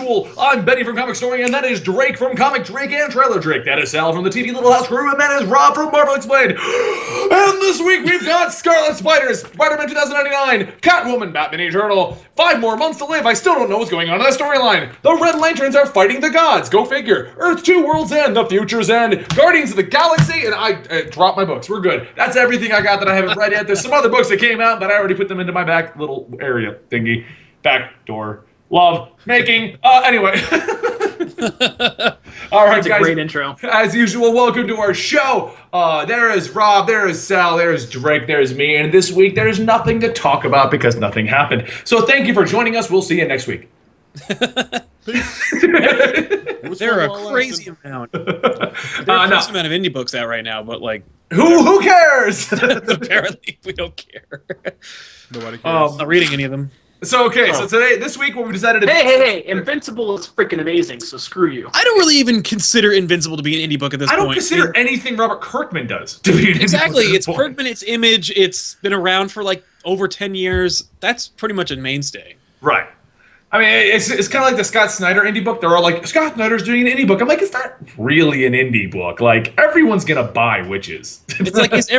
usual, I'm Benny from Comic Story, and that is Drake from Comic Drake and Trailer Drake. That is Sal from the TV Little House crew, and that is Rob from Marvel Explained. And this week we've got Scarlet Spiders, Spider-Man 2099, Catwoman, Batman Eternal. 5 more months to live. I still don't know what's going on in that storyline. The Red Lanterns are fighting the gods. Go figure. Earth 2, World's End, The Future's End, Guardians of the Galaxy, and I dropped my books. We're good. That's everything I got that I haven't read yet. There's some other books that came out, but I already put them into my back little area thingy. Back door. Love making. Anyway. All right, That's guys. a great intro. As usual, welcome to our show. There is Rob, there is Sal, there is Drake, there is me, and this week there is nothing to talk about because nothing happened. So thank you for joining us. We'll see you next week. There are a crazy amount. There are a crazy amount of indie books out right now, but like, who cares? apparently we don't care. Nobody cares. I'm not reading any of them. So this week what we decided to Hey, Invincible is freaking amazing, so screw you. I don't really even consider Invincible to be an indie book at this point. I don't consider anything Robert Kirkman does to be an Exactly. indie book. It's Kirkman, it's Image, it's been around for like over 10 years. That's pretty much a mainstay. Right. I mean, it's kind of like the Scott Snyder indie book. They're all like, Scott Snyder's doing an indie book. I'm like, it's not really an indie book. Like, everyone's gonna buy Witches. It's like, is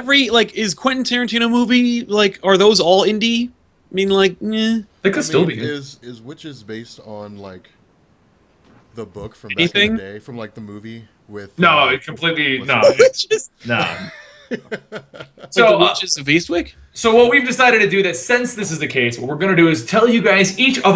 Quentin Tarantino movie, like, are those all indie? I mean, like, eh. They could still be. Is Witches based on like the book from back Anything? in the day, from like the movie with? No, it completely no. Witches? No. So, the Witches of Eastwick? So what we've decided to do, that since this is the case, what we're going to do is tell you guys each of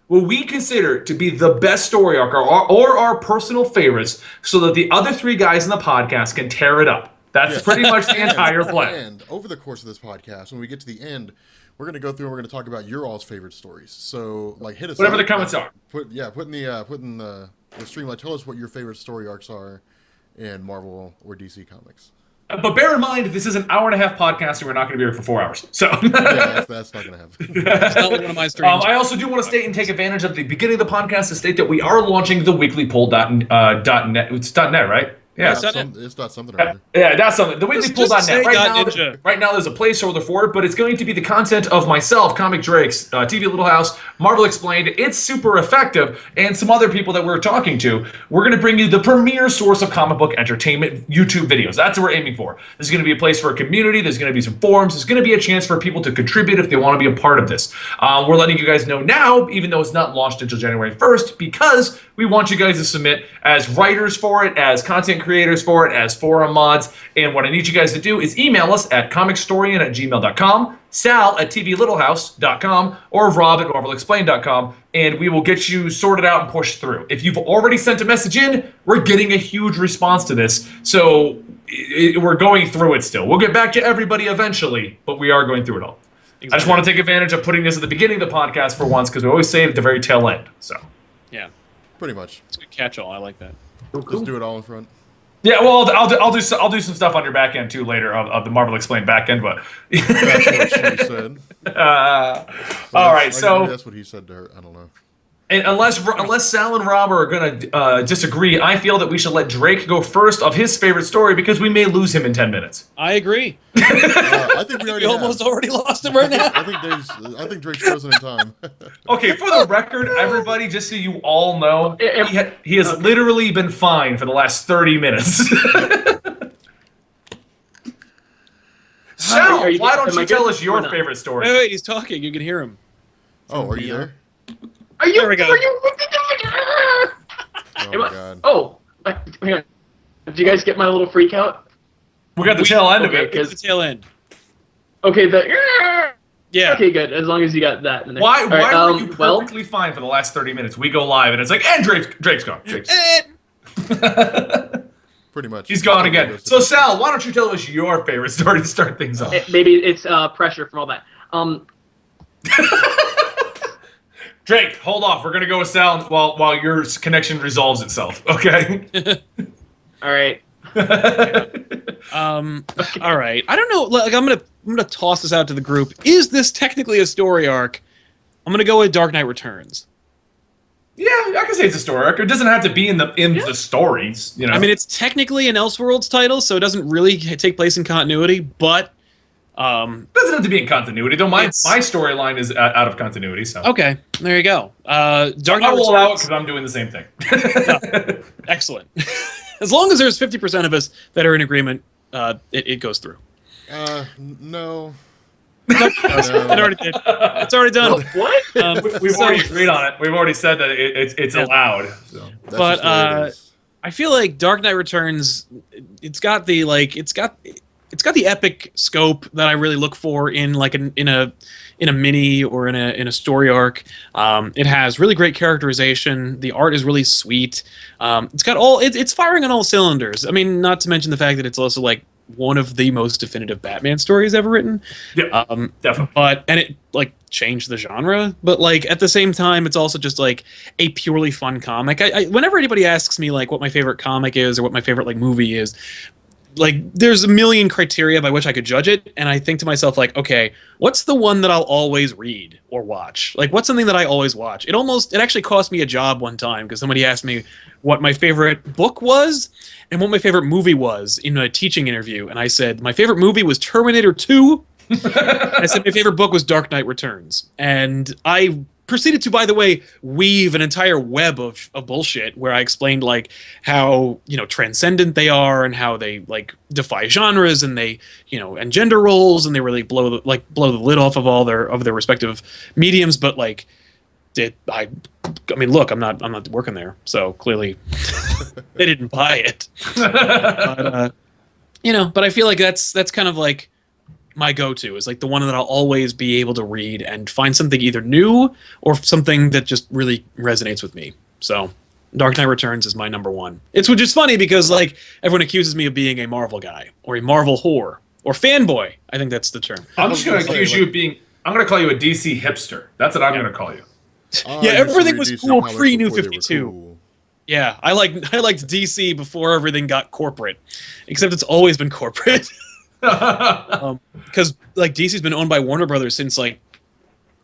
what we consider to be the best story arc or our personal favorites, so that the other 3 guys in the podcast can tear it up. That's pretty much the entire plan. And over the course of this podcast, when we get to the end, we're going to go through and we're going to talk about your all's favorite stories. So, like, hit us Whatever up. the comments are. Put in the stream, like, tell us what your favorite story arcs are in Marvel or DC Comics. But bear in mind, this is an hour-and-a-half podcast, and we're not going to be here for 4 hours. So Yeah, that's not going to happen. It's not like one of my streams. I also do want to state and take advantage of the beginning of the podcast to state that we are launching the weekly poll.net. It's .net, right? Yeah, It's not something or other. Yeah, that's something. The weeklypool.net. Ninja. Right now, there's a placeholder for it, but it's going to be the content of myself, Comic Drake's, TV Little House, Marvel Explained. It's super effective, and some other people that we're talking to. We're going to bring you the premier source of comic book entertainment YouTube videos. That's what we're aiming for. There's going to be a place for a community. There's going to be some forums. There's going to be a chance for people to contribute if they want to be a part of this. We're letting you guys know now, even though it's not launched until January 1st, because we want you guys to submit as writers for it, as content creators for it, as forum mods. And what I need you guys to do is email us at comicstorian@gmail.com, Sal at tvlittlehouse.com, or Rob at marvelexplained.com, and we will get you sorted out and pushed through. If you've already sent a message in, we're getting a huge response to this, so we're going through it still. We'll get back to everybody eventually, but we are going through it all. Exactly. I just want to take advantage of putting this at the beginning of the podcast for once, because we always say it at the very tail end. So Yeah. Pretty much. It's a good catch-all. I like that. Just do it all in front. yeah, well, I'll do some stuff on your back end too later of the Marvel Explained back end, but That's what she said. all right. So that's what he said to her. I don't know. and unless Sal and Rob are gonna disagree, I feel that we should let Drake go first of his favorite story, because we may lose him in 10 minutes. I agree. I think we already Already lost him right now. I think Drake's frozen in time. Okay, for the record, everybody, just so you all know, he has literally been fine for the last 30 minutes. Sal, why don't you tell us your favorite story? Wait, he's talking. You can hear him. Oh, are you there? There we go. Oh my god. Oh, hang on. Did you guys get my little freak out? We got the tail end of Okay, it. It's the tail end. Okay, Yeah. Okay, good. As long as you got that in there. Why All right, were you perfectly fine for the last 30 minutes? We go live, and it's like, and Drake's gone. Pretty much. He's gone again. So, Sal, why don't you tell us your favorite story to start things off? Maybe it's pressure from all that. Drake, hold off. We're going to go with Sal while your connection resolves itself, okay? All right. All right. I don't know. Like, I'm gonna toss this out to the group. Is this technically a story arc? I'm gonna go with Dark Knight Returns. Yeah, I can say it's a story arc. It doesn't have to be in the stories, you know. I mean, it's technically an Elseworlds title, so it doesn't really take place in continuity, but Doesn't have to be in continuity, though. My It's- storyline is out of continuity, so Okay, there you go. Dark I Knight will allow it Returns. because I'm doing the same thing. Excellent. As long as there's 50% of us that are in agreement, it goes through. No. Nope, it already did. It's already done. What? We've So- already agreed on it. We've already said that it's Yeah. allowed. So. That's But, just the way it is. I feel like Dark Knight Returns, it's got the epic scope that I really look for in like in a mini or in a story arc. It has really great characterization. The art is really sweet. It's got it's firing on all cylinders. I mean, not to mention the fact that it's also like one of the most definitive Batman stories ever written. Yeah, definitely. And it like changed the genre, but like at the same time, it's also just like a purely fun comic. I whenever anybody asks me like what my favorite comic is or what my favorite like movie is, like there's a million criteria by which I could judge it, and I think to myself like, okay, what's the one that I'll always read or watch? Like what's something that I always watch? It actually cost me a job one time because somebody asked me what my favorite book was and what my favorite movie was in a teaching interview, and I said my favorite movie was Terminator 2. I said my favorite book was Dark Knight Returns, and I proceeded to, by the way, weave an entire web of bullshit where I explained like how transcendent they are and how they like defy genres and they and gender roles, and they really blow the lid off of all their respective mediums. But like, I mean, look, I'm not working there, so clearly they didn't buy it. But but I feel like that's kind of like my go-to is like the one that I'll always be able to read and find something either new or something that just really resonates with me. So Dark Knight Returns is my number one. Which is funny because like everyone accuses me of being a Marvel guy or a Marvel whore or fanboy. I think that's the term. I'm just going to accuse you of being. I'm going to call you a DC hipster. That's what I'm going to call you. I Yeah, used to everything read was DC cool comics pre-New before they were 52. cool. Yeah, I liked DC before everything got corporate, except it's always been corporate. Because like DC's been owned by Warner Brothers since like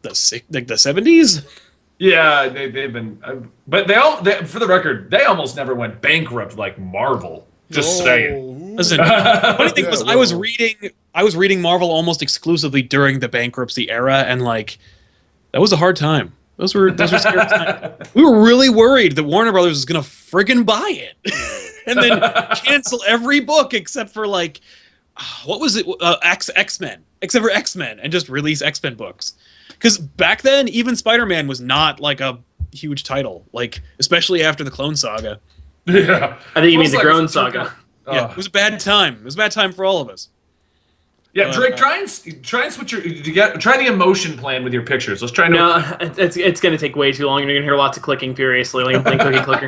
the 70s. Yeah, they've been, but for the record, they almost never went bankrupt like Marvel. Just saying. Listen, funny thing Yeah, was well. I was reading Marvel almost exclusively during the bankruptcy era, and like that was a hard time. Those were scary times. We were really worried that Warner Brothers was gonna friggin' buy it, and then cancel every book except for like what was it? X-Men, except for X-Men, and just release X-Men books. Because back then, even Spider-Man was not like a huge title, like especially after the Clone Saga. Yeah, I think you mean Almost the like Grown it's a joke. Saga. Yeah, it was a bad time. It was a bad time for all of us. Yeah, Drake, try and switch try the emotion plan with your pictures. Let's try. No, it's going to take way too long. You're going to hear lots of clicking furiously like I'm playing Cookie Clicker.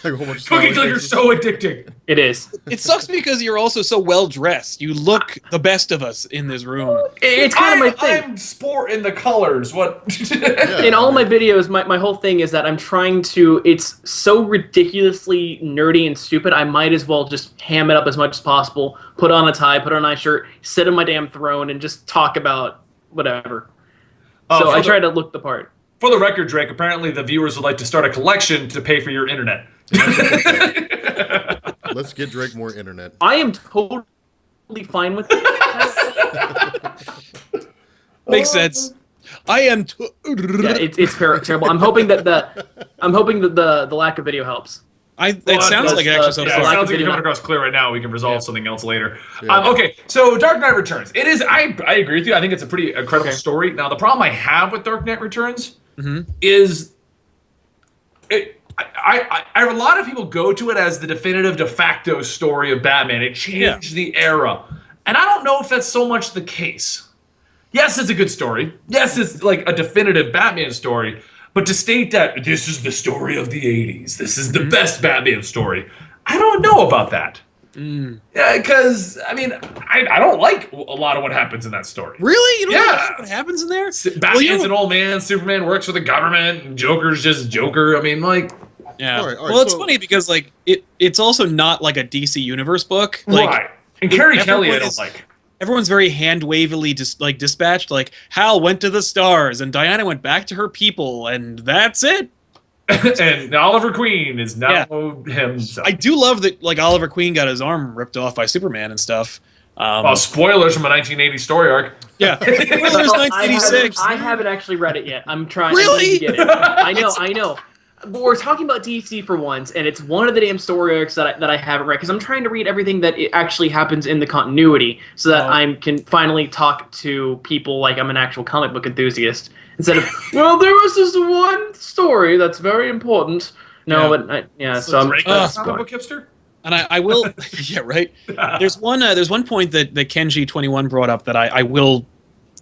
Like a whole bunch of Cookie smiley Clicker's faces. so addicting. It is. It sucks because you're also so well dressed. You look the best of us in this room. It's kind of my thing. I'm sporting the colors. What? In all my videos, my whole thing is that I'm trying to. It's so ridiculously nerdy and stupid. I might as well just ham it up as much as possible. Put on a tie, put on a nice shirt, sit on my damn throne, and just talk about whatever. So I try to look the part. For the record, Drake, apparently the viewers would like to start a collection to pay for your internet. Let's get Drake more internet. I am totally fine with it. Makes sense. I am. Yeah, it's terrible. I'm hoping that the lack of video helps. It sounds like it actually so Yeah, it far. sounds like you're video. coming across clear right now. We can resolve something else later. Yeah. Okay, so Dark Knight Returns. It is. I agree with you. I think it's a pretty incredible story. Now, the problem I have with Dark Knight Returns is, a lot of people go to it as the definitive de facto story of Batman. It changed the era, and I don't know if that's so much the case. Yes, it's a good story. Yes, it's like a definitive Batman story. But to state that this is the story of the 80s, this is the best Batman story, I don't know about that. Yeah, because, I mean, I don't like a lot of what happens in that story. Really? You don't Yeah. know what happens in there? Batman's an old man, Superman works for the government, and Joker's just Joker. I mean, like... Yeah. All right, well, it's so- funny because like it's also not like a DC Universe book. Like, right. And Carrie Kelly, I everyone don't is- like. Everyone's very hand-wavily dispatched. Like Hal went to the stars and Diana went back to her people, and that's it. And Oliver Queen is now himself. I do love that like Oliver Queen got his arm ripped off by Superman and stuff. Well, spoilers from a 1980 story arc. Yeah, spoilers 1986. I haven't actually read it yet. I'm trying. Really? I need to get it. I know. But we're talking about DC for once, and it's one of the damn story arcs that I haven't read because I'm trying to read everything that it actually happens in the continuity, so that I can finally talk to people like I'm an actual comic book enthusiast instead of well, there was this one story that's very important. No, but so I'm comic book hipster. And I will, yeah, right. There's one point that Kenji21 brought up that I will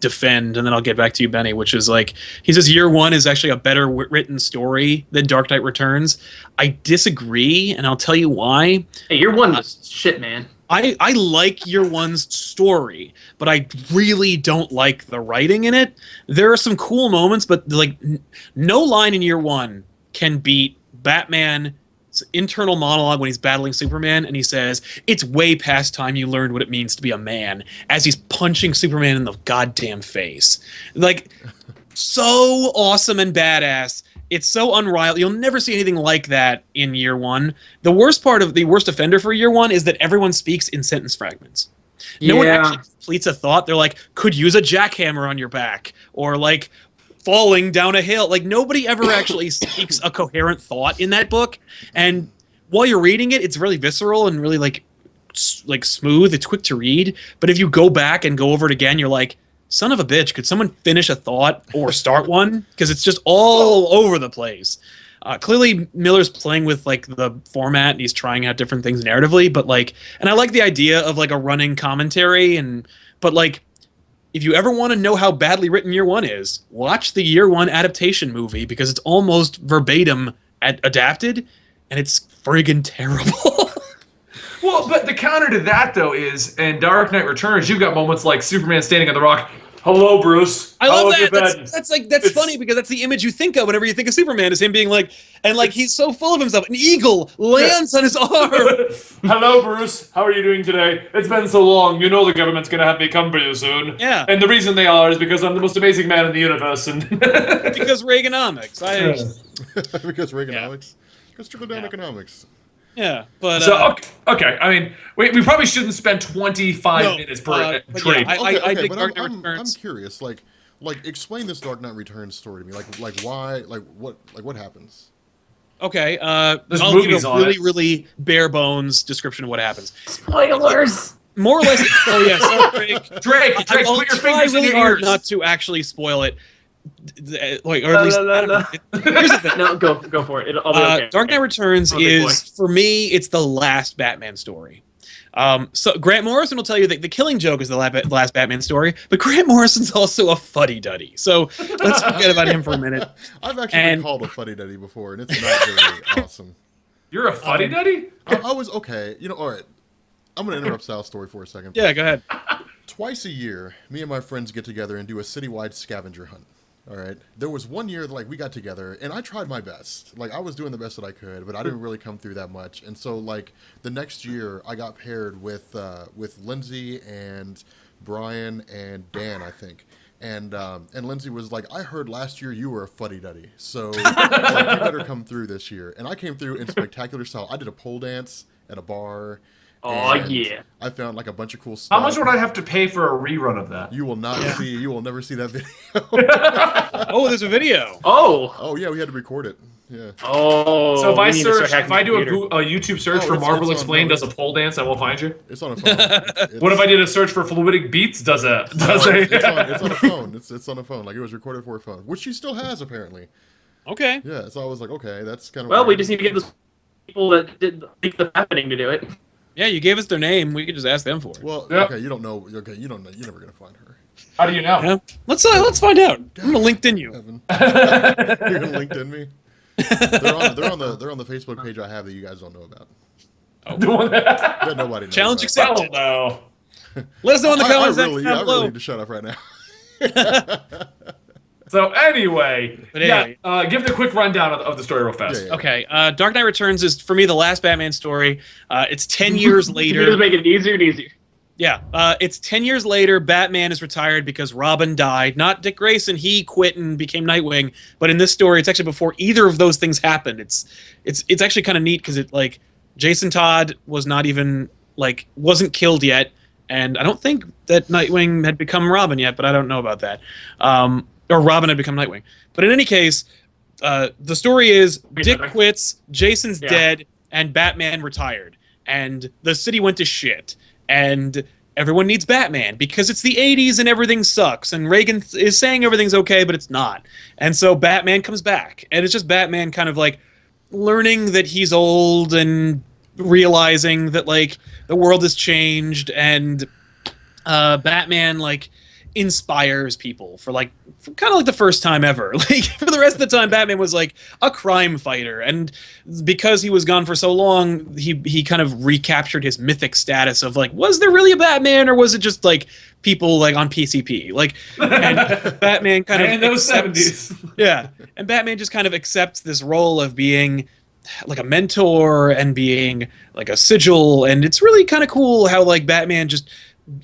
defend, and then I'll get back to you, Benny, which is like, he says Year One is actually a better written story than Dark Knight Returns. I disagree, and I'll tell you why. Hey, Year One was shit, man. I like Year One's story, but I really don't like the writing in it. There are some cool moments, but like no line in Year One can beat Batman's internal monologue when he's battling Superman, and he says, "It's way past time you learned what it means to be a man," as he's punching Superman in the goddamn face. Like, so awesome and badass. It's so unrivaled. You'll never see anything like that in Year One. The worst offender for Year One is that everyone speaks in sentence fragments. No one actually completes a thought. They're like, "Could use a jackhammer on your back," or like, falling down a hill. Like, nobody ever actually speaks a coherent thought in that book. And while you're reading it, it's really visceral and really like smooth. It's quick to read. But if you go back and go over it again, you're like, son of a bitch, could someone finish a thought or start one? Because it's just all over the place. Clearly, Miller's playing with like the format, and he's trying out different things narratively. But like, and I like the idea of like a running commentary, but like, if you ever want to know how badly written Year One is, watch the Year One adaptation movie, because it's almost verbatim adapted, and it's friggin' terrible. Well, but the counter to that, though, is in Dark Knight Returns, you've got moments like Superman standing on the rock. Hello, Bruce. I love that. That's funny, because that's the image you think of whenever you think of Superman, is him being like, and like he's so full of himself. An eagle lands on his arm. Hello, Bruce. How are you doing today? It's been so long. You know the government's gonna have me come for you soon. Yeah. And the reason they are is because I'm the most amazing man in the universe. And because Reaganomics. Because Reaganomics. Because trickle-down economics. Yeah, but so okay. I mean, we probably shouldn't spend 25 minutes per trade. Okay, but I'm curious. Like, explain this Dark Knight Returns story to me. Like why? What happens? Okay, There's I'll movies give a on really, it. really bare bones description of what happens. Spoilers. More or less. Oh yeah, sorry, Drake, I'll put your try fingers in really your hard ears. not to actually spoil it. Like, or at least I don't know. Here's the thing. No, go for it. I'll be okay. Dark Knight Returns is, for me, it's the last Batman story. So Grant Morrison will tell you that The Killing Joke is the last Batman story, but Grant Morrison's also a fuddy-duddy. So let's forget about him for a minute. I've actually been called a fuddy-duddy before, and it's not very awesome. You're a fuddy-duddy? I was okay. All right. I'm going to interrupt Sal's story for a second. Yeah, go ahead. Twice a year, me and my friends get together and do a citywide scavenger hunt. All right. There was one year that we got together, and I tried my best. Like, I was doing the best that I could, but I didn't really come through that much. And so, like, the next year, I got paired with Lindsay and Brian and Dan, I think. And Lindsay was like, I heard last year you were a fuddy-duddy, so like, you better come through this year. And I came through in spectacular style. I did a pole dance at a bar. Oh yeah! I found like a bunch of cool stuff. How much would I have to pay for a rerun of that? You will not see. You will never see that video. Oh, there's a video. Oh yeah, we had to record it. Yeah. Oh. So if I do a computer. YouTube search for Marvel Explained does a pole dance, I will find you. It's on a phone. What if I did a search for fluidic beats? It's on a phone. It's on a phone. Like, it was recorded for a phone, which she still has apparently. Okay. Yeah. So I was like, okay, that's kind of. Well, we just need to get those people that did the happening to do it. Yeah, you gave us their name. We could just ask them for it. Well, okay, you don't know. Okay, you don't know. You're never gonna find her. How do you know? Yeah. Let's find out. I'm gonna LinkedIn you. Evan. You're gonna LinkedIn me. They're on the Facebook page I have that you guys don't know about. Oh. That nobody knows. Challenge about. accepted. No. Let us know in the comments. I really need to shut up right now. So anyway, anyway. give the quick rundown of the story real fast. Yeah. Okay, Dark Knight Returns is, for me, the last Batman story. It's 10 years later. You just make it easier and easier. Yeah, it's 10 years later. Batman is retired because Robin died. Not Dick Grayson. He quit and became Nightwing. But in this story, it's actually before either of those things happened. It's actually kind of neat because Jason Todd was not even wasn't killed yet, And I don't think that Nightwing had become Robin yet, but I don't know about that. Or Robin had become Nightwing. But in any case, the story is Dick quits, Jason's dead, and Batman retired. And the city went to shit. And everyone needs Batman because it's the 80s and everything sucks. And Reagan is saying everything's okay, but it's not. And so Batman comes back. And it's just Batman kind of like learning that he's old and realizing that like the world has changed. And Batman like inspires people for kind of like the first time ever. Like for the rest of the time, Batman was like a crime fighter, and because he was gone for so long, he kind of recaptured his mythic status of like, was there really a Batman, or was it just like people like on PCP? Like, and Batman kind of in those 70s. Yeah, and Batman just kind of accepts this role of being like a mentor and being like a sigil, and it's really kind of cool how like Batman just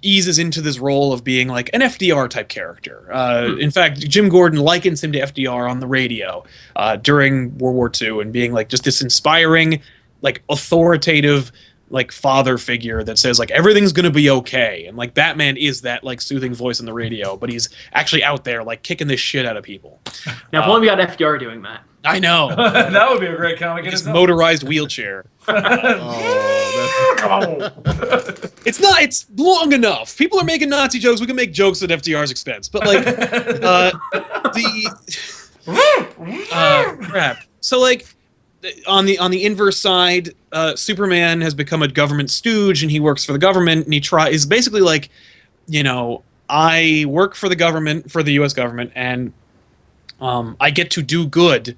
eases into this role of being like an FDR type character. In fact, Jim Gordon likens him to FDR on the radio during World War II, and being like just this inspiring, like authoritative, like father figure that says like everything's gonna be okay. And like Batman is that like soothing voice on the radio, but he's actually out there like kicking this shit out of people. Now, if only we got FDR doing that. I know. That would be a great comic. His motorized wheelchair. It's not. It's long enough. People are making Nazi jokes. We can make jokes at FDR's expense. But like, crap. So like, on the inverse side, Superman has become a government stooge, and he works for the government, and is basically like, you know, I work for the government, for the U.S. government, and I get to do good,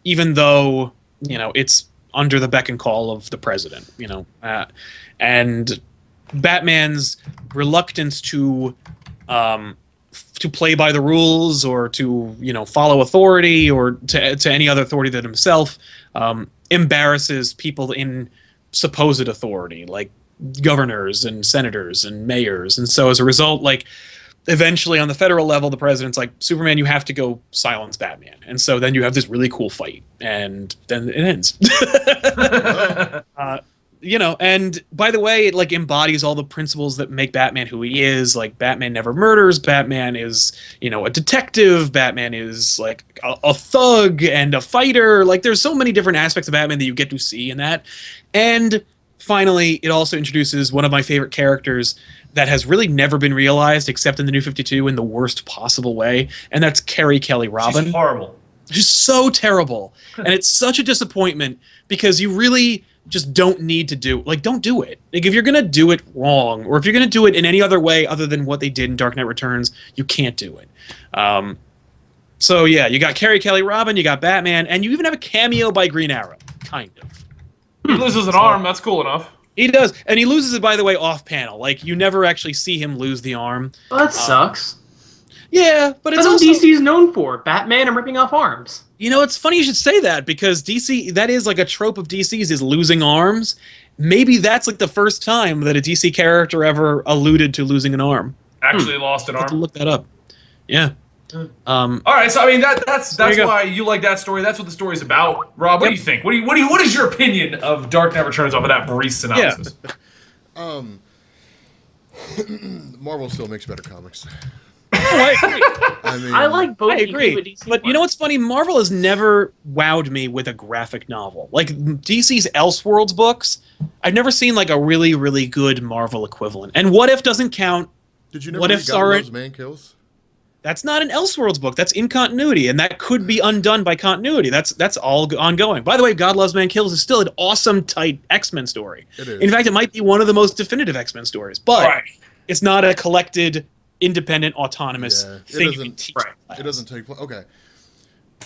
even though, you know, it's under the beck and call of the president, you know. And Batman's reluctance to play by the rules, or to, you know, follow authority, or to any other authority than himself, embarrasses people in supposed authority, like governors and senators and mayors. And so as a result, like, eventually on the federal level, the president's like, Superman, you have to go silence Batman. And so then you have this really cool fight, and then it ends. You know, and by the way, it like embodies all the principles that make Batman who he is. Like, Batman never murders. Batman is, you know, a detective. Batman is like a thug and a fighter. Like, there's so many different aspects of Batman that you get to see in that. And finally, it also introduces one of my favorite characters that has really never been realized except in the New 52 in the worst possible way, and that's Carrie Kelly Robin. She's horrible. She's so terrible, and it's such a disappointment because you really just don't need to don't do it. Like, if you're gonna do it wrong, or if you're gonna do it in any other way other than what they did in Dark Knight Returns, you can't do it. So yeah, you got Carrie Kelly Robin, you got Batman, and you even have a cameo by Green Arrow, kind of. He loses an arm. That's cool enough. He does, and he loses it, by the way, off panel. Like, you never actually see him lose the arm. Well, that sucks. Yeah, but it's That's also what DC is known for: Batman and ripping off arms. You know, it's funny you should say that, because DC, that is like a trope of DC's, is losing arms. Maybe that's like the first time that a DC character ever alluded to losing an arm. Actually lost an I'll have to arm. look that up. Yeah. All right, so I mean that's why you like that story. That's what the story's about. Rob, what do you think? What is your opinion of Dark Knight Returns off of that brief synopsis? Marvel still makes better comics. I agree. I mean, I like both. I agree. DC But you know what's funny? Marvel has never wowed me with a graphic novel. Like, DC's Elseworlds books, I've never seen like a really, really good Marvel equivalent. And What If doesn't count. Did you never What read Ifs God aren't- Loves Man Kills? That's not an Elseworlds book. That's in continuity, and that could be undone by continuity. That's all ongoing. By the way, God Loves Man Kills is still an awesome, tight X-Men story. It is. In fact, it might be one of the most definitive X-Men stories, but Right. it's not a collected, independent, autonomous Yeah, it thing you doesn't- can teach. Right. class. It doesn't take place. Okay.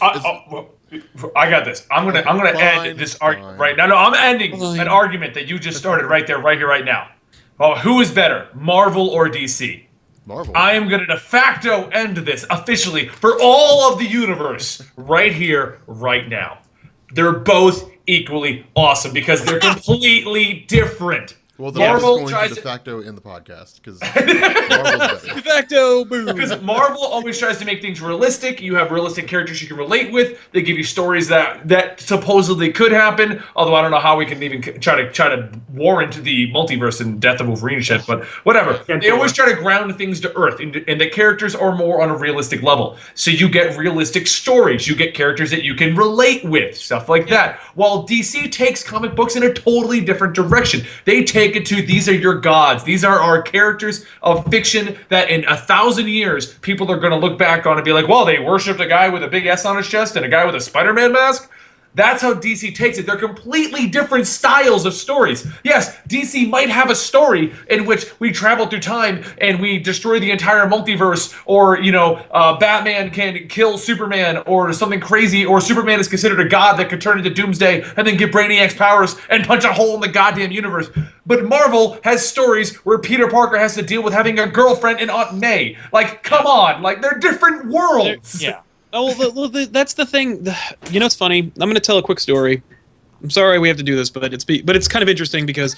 I got this. I'm gonna Fine, end this fine. argument right now. No, I'm ending Fine. an argument that you just started right there, right here, right now. Oh, who is better, Marvel or DC? Marvel. I am going to de facto end this officially for all of the universe right here, right now. They're both equally awesome because they're completely different. Well, then Marvel I'm just going tries to to- de facto in the podcast because Marvel's better. De facto, boom. Because Marvel always tries to make things realistic. You have realistic characters you can relate with. They give you stories that supposedly could happen. Although I don't know how we can even try to warrant the multiverse and Death of Wolverine shit. But whatever. They always try to ground things to earth, and the characters are more on a realistic level. So you get realistic stories. You get characters that you can relate with, stuff like that. While DC takes comic books in a totally different direction. They take it to, these are your gods. These are our characters of fiction that in 1,000 years, people are going to look back on and be like, well, they worshipped a guy with a big S on his chest and a guy with a Spider-Man mask. That's how DC takes it. They're completely different styles of stories. Yes, DC might have a story in which we travel through time and we destroy the entire multiverse, or, Batman can kill Superman or something crazy, or Superman is considered a god that could turn into Doomsday and then give Brainiac's powers and punch a hole in the goddamn universe. But Marvel has stories where Peter Parker has to deal with having a girlfriend in Aunt May. Like, come on. Like, they're different worlds. Yeah. Oh, well, that's the thing. It's funny. I'm going to tell a quick story. I'm sorry we have to do this, but it's kind of interesting because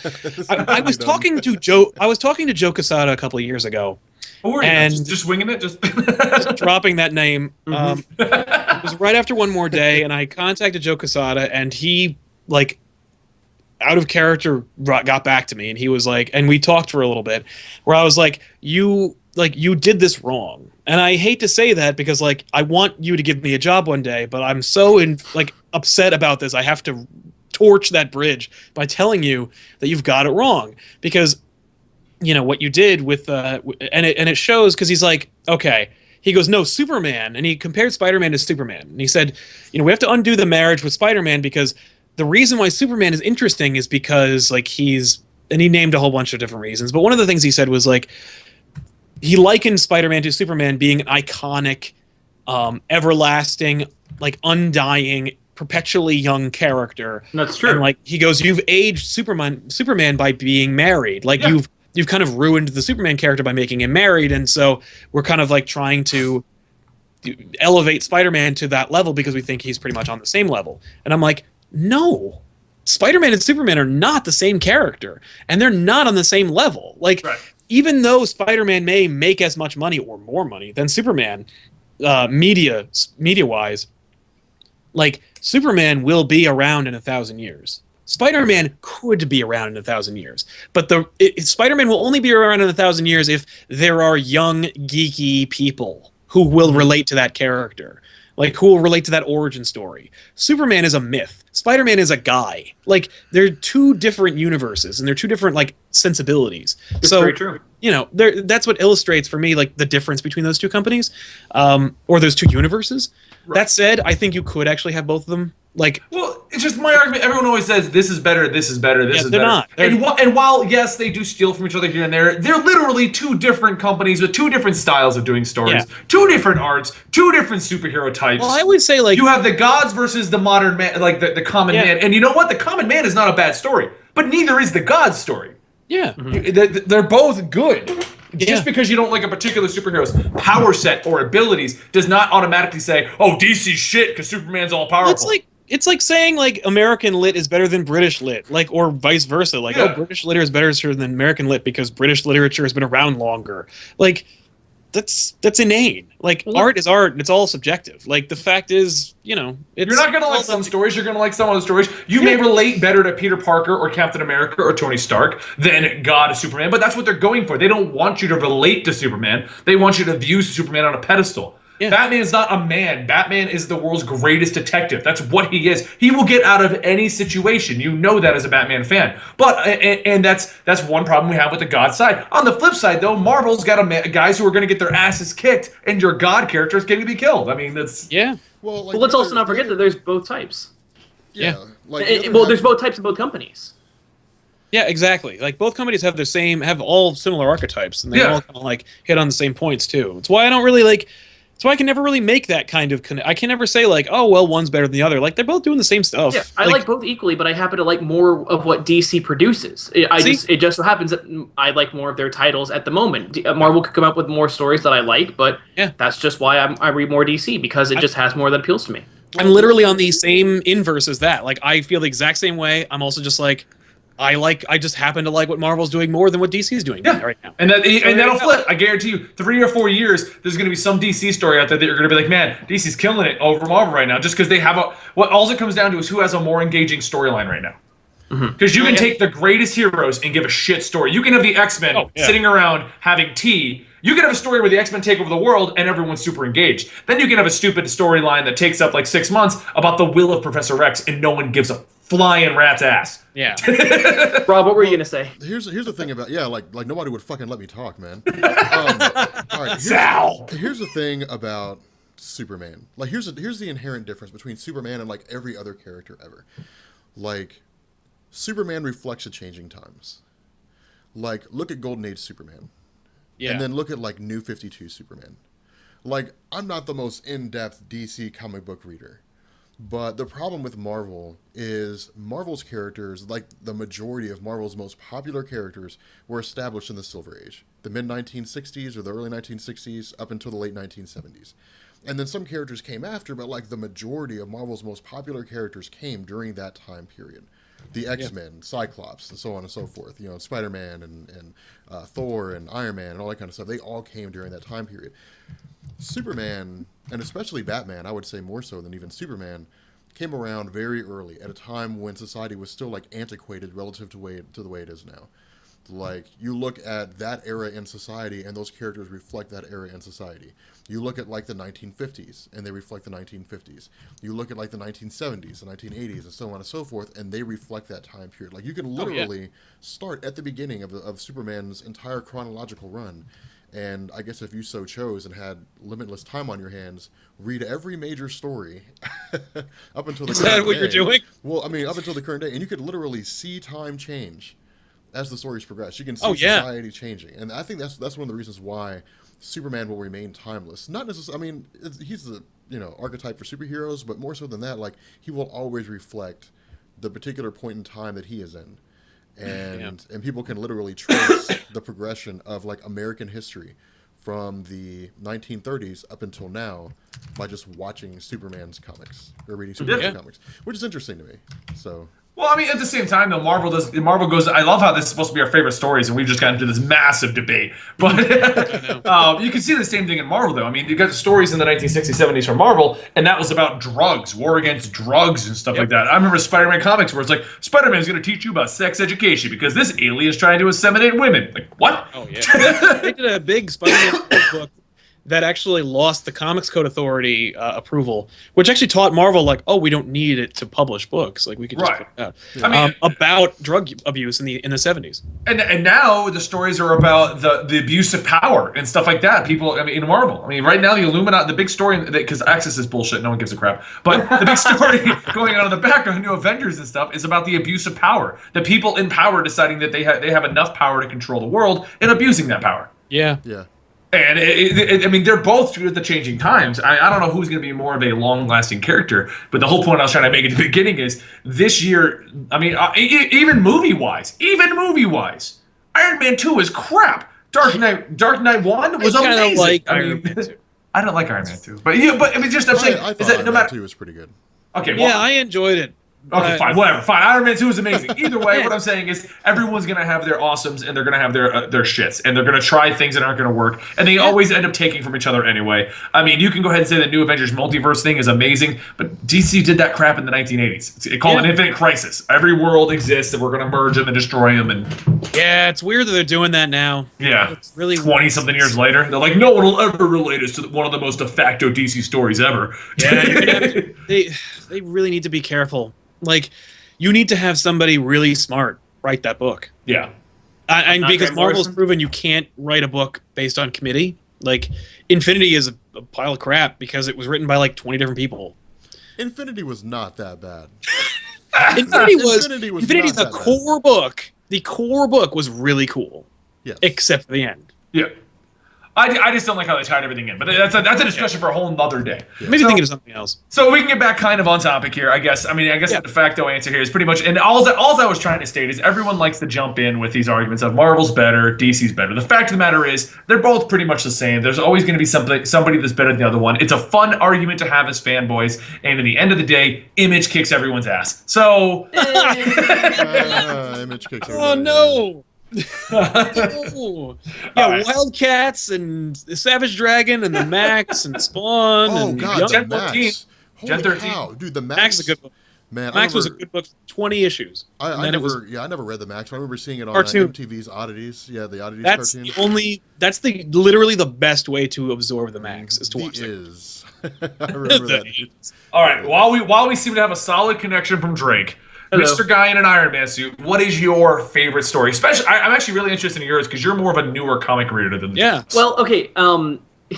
I was talking to Joe. I was talking to Joe Quesada a couple of years ago. Or and just winging it, just dropping that name. It was right after One More Day, and I contacted Joe Quesada, and he out of character got back to me, and he was like, and we talked for a little bit, where I was like, you did this wrong. And I hate to say that because I want you to give me a job one day, but I'm so upset about this. I have to torch that bridge by telling you that you've got it wrong, because what you did with and it shows, because he's like, okay, he goes, no, Superman, and he compared Spider-Man to Superman, and he said, we have to undo the marriage with Spider-Man because the reason why Superman is interesting is because and he named a whole bunch of different reasons, but one of the things he said was he likened Spider-Man to Superman being an iconic, everlasting, undying, perpetually young character. That's true. And he goes, you've aged Superman by being married. You've kind of ruined the Superman character by making him married, and so we're kind of trying to elevate Spider-Man to that level because we think he's pretty much on the same level. And I'm like, no. Spider-Man and Superman are not the same character, and they're not on the same level. Right. Even though Spider-Man may make as much money or more money than Superman, media-wise, Superman will be around in 1,000 years. Spider-Man could be around in 1,000 years, but Spider-Man will only be around in 1,000 years if there are young, geeky people who will relate to that character, who will relate to that origin story. Superman is a myth. Spider-Man is a guy. They're two different universes, and they're two different sensibilities. That's very true. That's what illustrates for me the difference between those two companies, or those two universes. Right. That said, I think you could actually have both of them. Well, it's just my argument. Everyone always says this is better, this is better, this is they're better. Not. And while yes, they do steal from each other here and there, they're literally two different companies with two different styles of doing stories, two different arts, two different superhero types. Well, I would say you have the gods versus the modern man, the common man. And you know what? The common man is not a bad story, but neither is the god's story. Yeah, they're both good. Just because you don't like a particular superhero's power set or abilities does not automatically say, "Oh, DC's shit" because Superman's all powerful. It's like saying American lit is better than British lit, or vice versa. British literature is better than American lit because British literature has been around longer. That's inane. Art is art, and it's all subjective. The fact is, you're not gonna like some stories. You're gonna like some other stories. You may relate better to Peter Parker or Captain America or Tony Stark than God or Superman, but that's what they're going for. They don't want you to relate to Superman. They want you to view Superman on a pedestal. Yeah. Batman is not a man. Batman is the world's greatest detective. That's what he is. He will get out of any situation. You know that as a Batman fan. But and that's one problem we have with the God side. On the flip side, though, Marvel's got guys who are going to get their asses kicked, and your God character is going to be killed. I mean, that's Well, let's also not forget that there's both types. Yeah. There's both types in both companies. Yeah, exactly. Both companies have all similar archetypes, and they all kind of hit on the same points too. It's why I don't really So I can never really make that kind of I can never say oh well, one's better than the other. They're both doing the same stuff. Yeah, I like both equally, but I happen to like more of what DC produces. It just so happens that I like more of their titles at the moment. Marvel could come up with more stories that I like, but that's just why I read more DC, because it just has more that appeals to me. I'm literally on the same inverse as that. I feel the exact same way. I'm also just I just happen to like what Marvel's doing more than what DC's doing right now. And that'll flip. I guarantee you, 3 or 4 years, there's going to be some DC story out there that you're going to be like, man, DC's killing it over Marvel right now, just because they have all it comes down to is who has a more engaging storyline right now. Because you can take the greatest heroes and give a shit story. You can have the X-Men sitting around having tea. You can have a story where the X-Men take over the world and everyone's super engaged. Then you can have a stupid storyline that takes up like 6 months about the will of Professor X and no one gives a flying rat's ass. Yeah. Rob, what were you gonna say? Here's the thing about like nobody would fucking let me talk, man. All right, here's the thing about Superman. Like here's the inherent difference between Superman and like every other character ever. Like Superman reflects the changing times. Like look at Golden Age Superman. Yeah. And then look at like New 52 Superman. Like I'm not the most in-depth DC comic book reader. But the problem with Marvel is Marvel's characters, like the majority of Marvel's most popular characters, were established in the Silver Age, the mid-1960s or the early 1960s up until the late 1970s. And then some characters came after, but like the majority of Marvel's most popular characters came during that time period. The X-Men, Cyclops, and so on and so forth. You know, Spider-Man and Thor and Iron Man and all that kind of stuff. They all came during that time period. Superman, and especially Batman, I would say more so than even Superman, came around very early at a time when society was still like antiquated relative to the way it is now. Like you look at that era in society and those characters reflect that era in society. You look at like the 1950s and they reflect the 1950s. You look at like the 1970s, the 1980s, and so on and so forth, and they reflect that time period. Like you can literally start at the beginning of Superman's entire chronological run. And I guess if you so chose and had limitless time on your hands, read every major story up until the current day. Is that what you're doing? Well, I mean, up until the current day. And you could literally see time change as the stories progress. You can see society changing. And I think that's one of the reasons why Superman will remain timeless. Not necessarily, I mean, he's the archetype for superheroes, but more so than that, like, he will always reflect the particular point in time that he is in. And people can literally trace the progression of like American history from the 1930s up until now by just watching Superman's comics or reading Superman's comics, which is interesting to me. So. Well, I mean, at the same time, though, Marvel goes. I love how this is supposed to be our favorite stories, and we've just gotten into this massive debate. But you can see the same thing in Marvel, though. I mean, you got stories in the 1960s, 70s from Marvel, and that was about drugs, war against drugs, and stuff like that. I remember Spider-Man comics where it's like Spider-Man is going to teach you about sex education because this alien is trying to inseminate women. Like what? Oh yeah, they did a big Spider-Man book that actually lost the Comics Code Authority approval, which actually taught Marvel, like, oh, we don't need it to publish books. Like, we could just put it out. I mean, about drug abuse in the 70s. And now the stories are about the abuse of power and stuff like that. People, I mean, in Marvel. I mean, right now, the Illuminati, the big story, because Access is bullshit, no one gives a crap. But the big story going on in the background, New Avengers and stuff, is about the abuse of power. The people in power deciding that they have enough power to control the world and abusing that power. Yeah. Yeah. And I mean, they're both true at the changing times. I don't know who's going to be more of a long-lasting character, but the whole point I was trying to make at the beginning is this year. I mean, even movie-wise, Iron Man 2 is crap. Dark Knight 1 was amazing. Like Iron Man 2. I don't like Iron Man 2, but I mean, just I'm saying, I thought Iron Man 2 was pretty good. Okay, well, I enjoyed it. Okay, fine, whatever, fine. Iron Man 2 is amazing. Either way, what I'm saying is everyone's going to have their awesomes and they're going to have their shits, and they're going to try things that aren't going to work, and they always end up taking from each other anyway. I mean, you can go ahead and say the New Avengers multiverse thing is amazing, but DC did that crap in the 1980s. It called an infinite crisis. Every world exists, and we're going to merge them and destroy them. And yeah, it's weird that they're doing that now. Yeah, it's really 20-something years later, they're like, no one will ever relate us to one of the most de facto DC stories ever. Yeah, they really need to be careful. Like, you need to have somebody really smart write that book. Yeah. And because Marvel's proven you can't write a book based on committee. Like, Infinity is a pile of crap because it was written by like 20 different people. Infinity was not that bad. Infinity, the core book. The core book was really cool. Yes. Except for the end. Yeah. I just don't like how they tied everything in. But that's a discussion for a whole nother day. Maybe thinking of something else. So we can get back kind of on topic here, I guess. I mean, I guess the de facto answer here is pretty much, and all I was trying to state is everyone likes to jump in with these arguments of Marvel's better, DC's better. The fact of the matter is they're both pretty much the same. There's always going to be somebody that's better than the other one. It's a fun argument to have as fanboys, and at the end of the day, Image kicks everyone's ass. So Image kicks Oh everybody. no! Yeah, Wildcats and the Savage Dragon and the Max and Spawn. Oh and god, the Gen Max. 14. Holy Gen 13. cow, dude, the Max. Max is a good book. Man, Max was a good book. 20 issues. I never read the Max. But I remember seeing it on Cartoon. MTV's Oddities. Yeah, the Oddities That's cartoon. literally the best way to absorb the Max is to watch it. Is. I remember that. Dude. all right, while we seem to have a solid connection from Drake, Hello. Mr. Guy in an Iron Man suit, what is your favorite story? Especially, I'm actually really interested in yours because you're more of a newer comic reader than me. Yeah. Well, okay.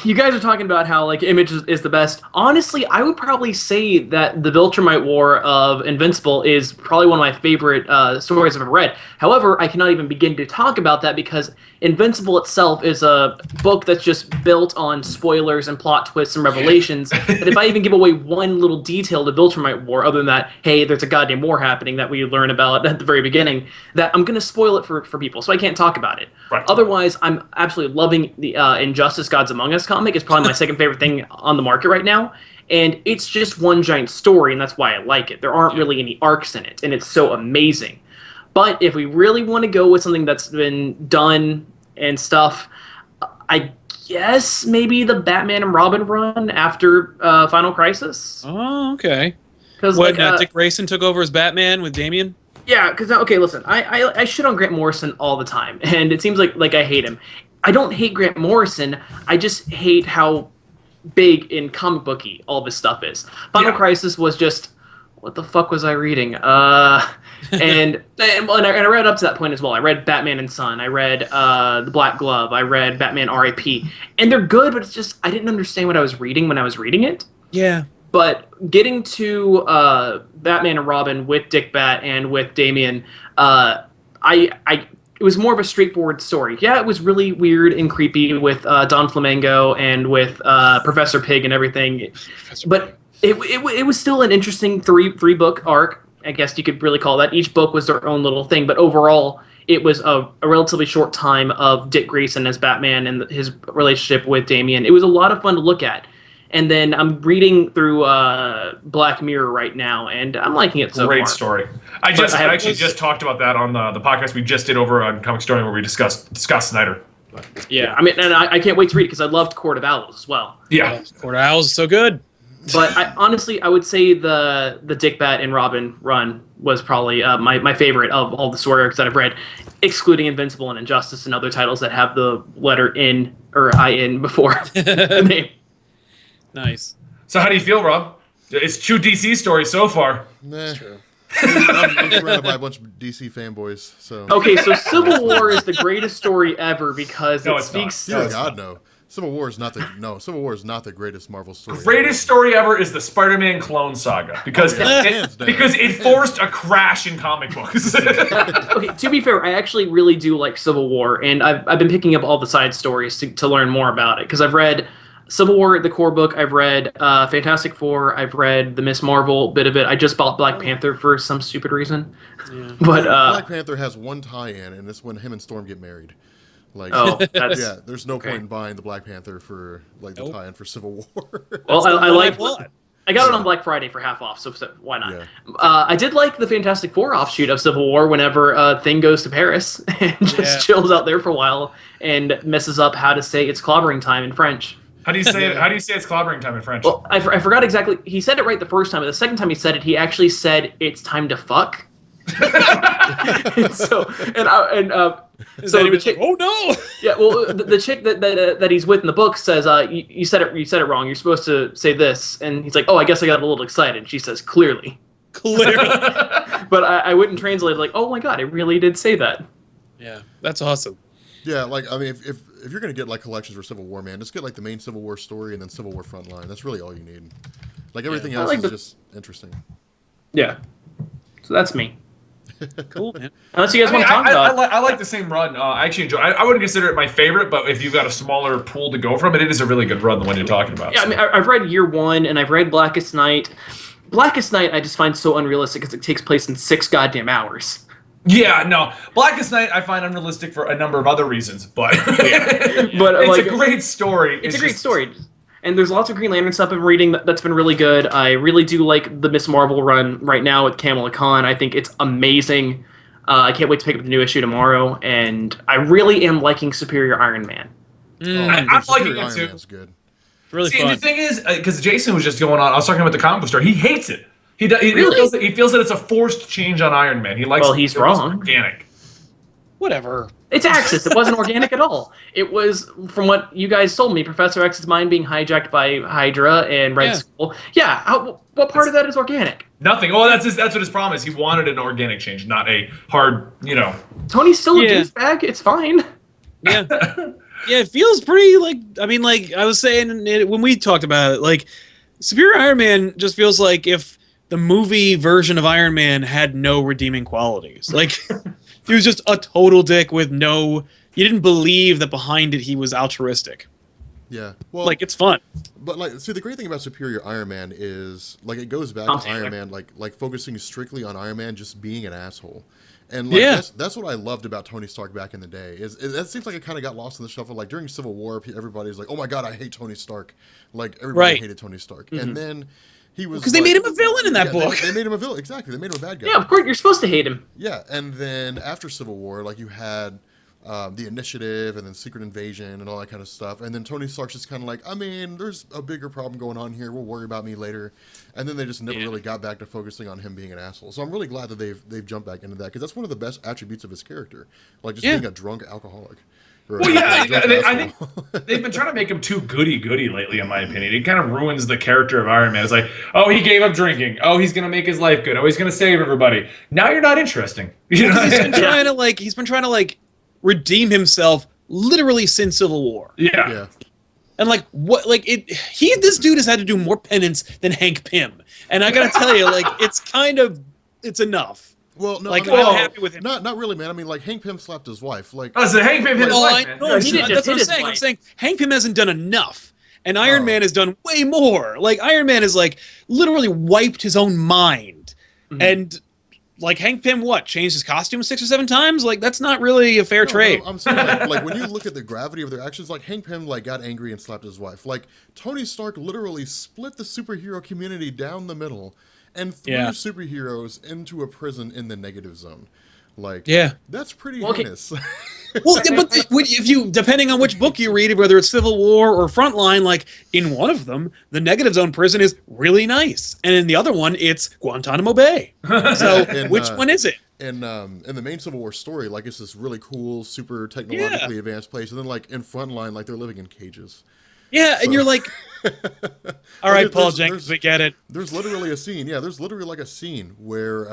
You guys are talking about how like Image is the best. Honestly, I would probably say that the Viltrumite War of Invincible is probably one of my favorite stories I've ever read. However, I cannot even begin to talk about that because Invincible itself is a book that's just built on spoilers and plot twists and revelations. That if I even give away one little detail to Viltrumite War, other than that, hey, there's a goddamn war happening that we learn about at the very beginning, that I'm going to spoil it for people, so I can't talk about it. Right. Otherwise, I'm absolutely loving the Injustice Gods Among Us comic. It's probably my second favorite thing on the market right now. And it's just one giant story, and that's why I like it. There aren't really any arcs in it, and it's so amazing. But if we really want to go with something that's been done and stuff, I guess maybe the Batman and Robin run after Final Crisis. Oh, okay. Because What, Dick Grayson took over as Batman with Damian? Yeah, because okay, listen, I shit on Grant Morrison all the time, and it seems like I hate him. I don't hate Grant Morrison. I just hate how big in comic booky all this stuff is. Final Crisis was just, what the fuck was I reading? And I read up to that point as well. I read Batman and Son. I read The Black Glove. I read Batman R.I.P. And they're good, but it's just I didn't understand what I was reading when I was reading it. Yeah. But getting to Batman and Robin with Dick Bat and with Damian, it was more of a straightforward story. Yeah, it was really weird and creepy with Don Flamingo and with Professor Pig and everything, but it was still an interesting three book arc. I guess you could really call that. Each book was their own little thing, but overall, it was a relatively short time of Dick Grayson as Batman and his relationship with Damian. It was a lot of fun to look at. And then I'm reading through Black Mirror right now, and I'm liking it so far. Great story. I actually just talked about that on the podcast we just did over on Comic Story where we discussed Scott Snyder. Yeah, I mean, and I can't wait to read it because I loved Court of Owls as well. Yeah. Court of Owls is so good. But honestly, I would say the Dick Bat and Robin run was probably my favorite of all the story arcs that I've read, excluding Invincible and Injustice and other titles that have the letter N or IN before the name. Nice. So how do you feel, Rob? It's true DC stories so far. Nah. I'm surrounded by a bunch of DC fanboys, so. Okay, so Civil War is the greatest story ever because No, it it's speaks. Oh God, no. Civil War is not the greatest Marvel story. Greatest story ever is the Spider-Man clone saga because Hands down. because it forced a crash in comic books. Okay, to be fair, I actually really do like Civil War, and I've been picking up all the side stories to learn more about it because I've read Civil War, the core book. I've read Fantastic Four. I've read the Miss Marvel bit of it. I just bought Black Panther for some stupid reason. Yeah. But Black Panther has one tie-in, and it's when him and Storm get married. Like, that's yeah, there's no point in buying the Black Panther for like the tie-in for Civil War. Well, I like. Plot. I got it on Black Friday for half off, so why not? Yeah. I did like the Fantastic Four offshoot of Civil War whenever Thing goes to Paris and just chills out there for a while and messes up how to say it's clobbering time in French. How do you say it? How do you say it's clobbering time in French? Well, I forgot exactly. He said it right the first time, but the second time he said it, he actually said it's time to fuck. So the chick, oh no! yeah, well, the chick that he's with in the book says, you said it wrong. You're supposed to say this, and he's like, oh, I guess I got a little excited. She says clearly, but I wouldn't translate it like, oh my god, I really did say that. Yeah, that's awesome. Yeah, like I mean, if you're gonna get like collections for Civil War, man, just get like the main Civil War story and then Civil War Frontline. That's really all you need. Like everything else is just interesting. Yeah, so that's me. Cool, man. Unless you guys want to talk about it. I like the same run. I actually enjoy. I wouldn't consider it my favorite, but if you've got a smaller pool to go from, it is a really good run. The one you're talking about. Yeah, so. I mean, I've read Year One and I've read Blackest Night. Blackest Night I just find so unrealistic because it takes place in 6 goddamn hours. Yeah, no. Blackest Night I find unrealistic for a number of other reasons, but But it's like, a great story. It's a great story. And there's lots of Green Lantern stuff I'm reading that's been really good. I really do like the Miss Marvel run right now with Kamala Khan. I think it's amazing. I can't wait to pick up the new issue tomorrow. And I really am liking Superior Iron Man. I'm liking it too. Man's good. Really See, fun. and the thing is, because Jason was just going on, I was talking about the comic book store. He hates it. He Really? feels that it's a forced change on Iron Man. He likes. Well, he's wrong. Organic. Whatever. It's Axis. It wasn't organic at all. It was, from what you guys told me, Professor X's mind being hijacked by Hydra and Red Skull. Yeah, what part of that is organic? Nothing. Oh, that's what his problem is. He wanted an organic change, not a hard, Tony's still a douchebag. It's fine. Yeah. Yeah, it feels pretty like I was saying when we talked about it, like Superior Iron Man just feels like if the movie version of Iron Man had no redeeming qualities. Like he was just a total dick with you didn't believe that behind it he was altruistic. Yeah. Well, Like it's fun. But see, the great thing about Superior Iron Man is it goes back to Iron Man, like focusing strictly on Iron Man just being an asshole. And that's what I loved about Tony Stark back in the day. That seems like it kind of got lost in the shuffle. Like during Civil War, everybody's like, "Oh my God, I hate Tony Stark!" Like everybody hated Tony Stark, and then he was Because they made him a villain in that book. They made him a villain. Exactly, they made him a bad guy. Yeah, of course, you're supposed to hate him. Yeah, and then after Civil War, you had the Initiative and then Secret Invasion and all that kind of stuff. And then Tony Stark's just kind of like, I mean, there's a bigger problem going on here. We'll worry about me later. And then they just never really got back to focusing on him being an asshole. So I'm really glad that they've jumped back into that because that's one of the best attributes of his character, just being a drunk alcoholic. Well, yeah, I think they've been trying to make him too goody-goody lately, in my opinion. It kind of ruins the character of Iron Man. It's like, oh, he gave up drinking. Oh, he's going to make his life good. Oh, he's going to save everybody. Now you're not interesting. You know? He's been trying to redeem himself literally since Civil War. Yeah. And this dude has had to do more penance than Hank Pym. And I gotta tell you, it's enough. Well, no, I'm happy with him. Not really, man. I mean, Hank Pym slapped his wife. So Hank Pym hit his wife, man. No, he didn't That's what I'm hit his saying. wife. I'm saying Hank Pym hasn't done enough. And Iron Man has done way more. Iron Man has literally wiped his own mind. Mm-hmm. And Hank Pym, changed his costume 6 or 7 times? That's not really a fair trade. No, I'm saying, when you look at the gravity of their actions, Hank Pym, got angry and slapped his wife. Tony Stark literally split the superhero community down the middle and threw superheroes into a prison in the negative zone. That's pretty heinous. Well, but if you, depending on which book you read, whether it's Civil War or Frontline, in one of them, the negative zone prison is really nice, and in the other one, it's Guantanamo Bay. So, which one is it? In the main Civil War story, it's this really cool, super technologically advanced place, and then in Frontline, they're living in cages. Yeah, so. And you're like, all right, Paul Jenkins, we get it. There's literally a scene. Yeah, there's literally a scene where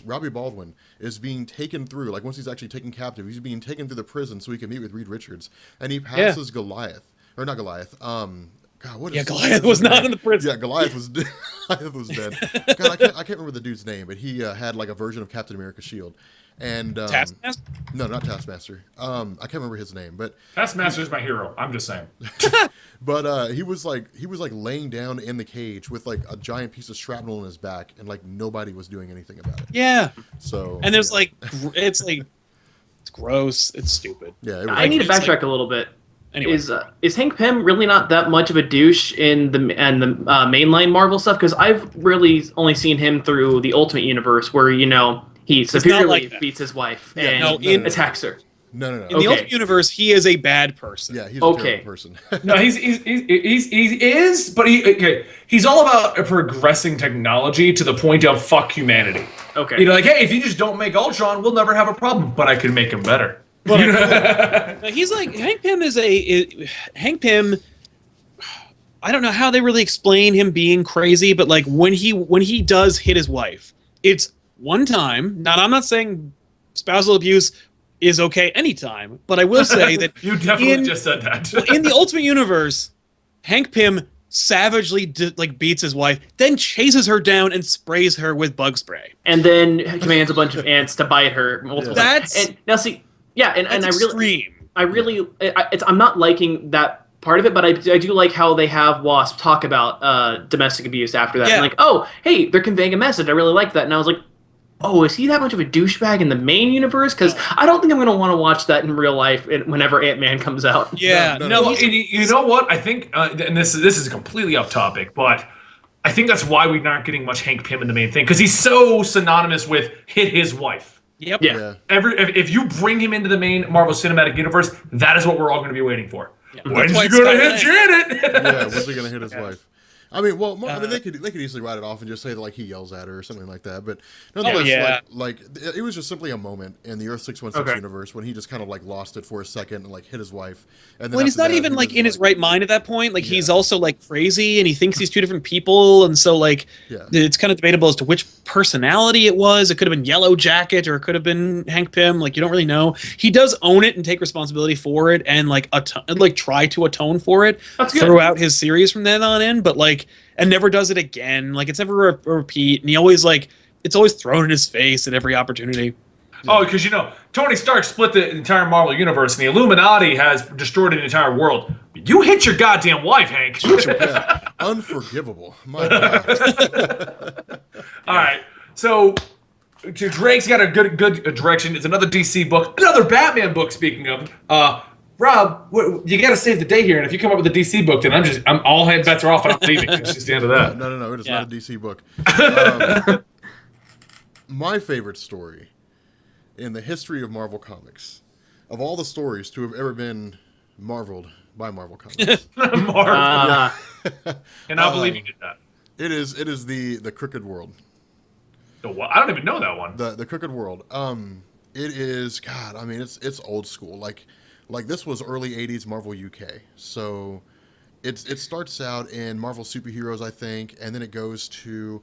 Robbie Baldwin is being taken through. Once he's actually taken captive, he's being taken through the prison so he can meet with Reed Richards, and he passes Goliath, or not Goliath. God, what is Goliath was not in the prison. Yeah, Goliath was dead. God, I can't remember the dude's name, but he had a version of Captain America's shield. And Taskmaster? No, not Taskmaster. I can't remember his name, but Taskmaster's my hero. I'm just saying. But he was laying down in the cage with a giant piece of shrapnel in his back, and nobody was doing anything about it. Yeah. So and there's it's gross. It's stupid. Yeah. I need to backtrack a little bit. Anyway. Is Hank Pym really not that much of a douche in the mainline Marvel stuff? Because I've really only seen him through the Ultimate Universe, where he severely beats his wife and attacks her. No. In the Ultimate Universe, he is a bad person. Yeah, he's a terrible person. No, he is, but he's all about progressing technology to the point of fuck humanity. Okay. Hey, if you just don't make Ultron, we'll never have a problem, but I can make him better. He's Hank Pym Hank Pym. I don't know how they really explain him being crazy, but when he does hit his wife, it's one time. Now, I'm not saying spousal abuse is okay anytime, but I will say that you definitely just said that. In the Ultimate Universe, Hank Pym savagely beats his wife, then chases her down and sprays her with bug spray. And then commands a bunch of ants to bite her multiple times. That's And now see, yeah, and I extreme. I'm not liking that part of it, but I do like how they have Wasp talk about domestic abuse after that. Yeah. And like, oh, hey, they're conveying a message. I really like that. And I was like, oh, is he that much of a douchebag in the main universe? Because I don't think I'm going to want to watch that in real life whenever Ant-Man comes out. Yeah, no. Well, and you know what? I think, and this is completely off topic, but I think that's why we're not getting much Hank Pym in the main thing, because he's so synonymous with hit his wife. Yep. Yeah. If you bring him into the main Marvel Cinematic Universe, that is what we're all going to be waiting for. Yeah. When's he going to hit Janet? Yeah, when's he gonna hit his wife? I mean, well, they could easily write it off and just say that like he yells at her or something like that. But nonetheless, like it was just simply a moment in the Earth 616 universe when he just kind of like lost it for a second and like hit his wife. And then Well, he's not even like in his right mind at that point. Like he's also like crazy and he thinks he's two different people, and so like it's kind of debatable as to which personality it was. It could have been Yellow Jacket or it could have been Hank Pym. Like you don't really know. He does own it and take responsibility for it and like try to atone for it throughout his series from then on in. But like. And never does it again. Like it's never a repeat, and he always like it's always thrown in his face at every opportunity. Oh, because Tony Stark split the entire Marvel universe, and the Illuminati has destroyed an entire world. You hit your goddamn wife, Hank. Yeah, unforgivable. My God. All right, so Drake's got a good direction. It's another DC book, another Batman book. Speaking of, Rob, you got to save the day here, and if you come up with a DC book, then I'm all bets are off, and I'm leaving. It's just the end of that. No, it is not a DC book. My favorite story in the history of Marvel Comics, of all the stories to have ever been marveled by Marvel Comics, And I believe you did that. It is the Crooked World. I don't even know that one. The Crooked World. It is God. I mean, it's old school. Like this was early '80s Marvel UK. So it starts out in Marvel Superheroes, I think, and then it goes to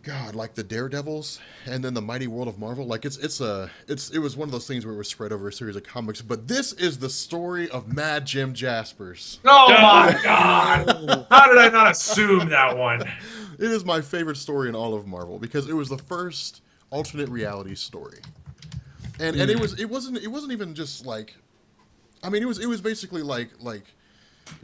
God, like the Daredevils, and then the Mighty World of Marvel. Like it was one of those things where it was spread over a series of comics. But this is the story of Mad Jim Jaspers. Oh my God! How did I not assume that one? It is my favorite story in all of Marvel because it was the first alternate reality story. And it wasn't even just like, I mean it was basically like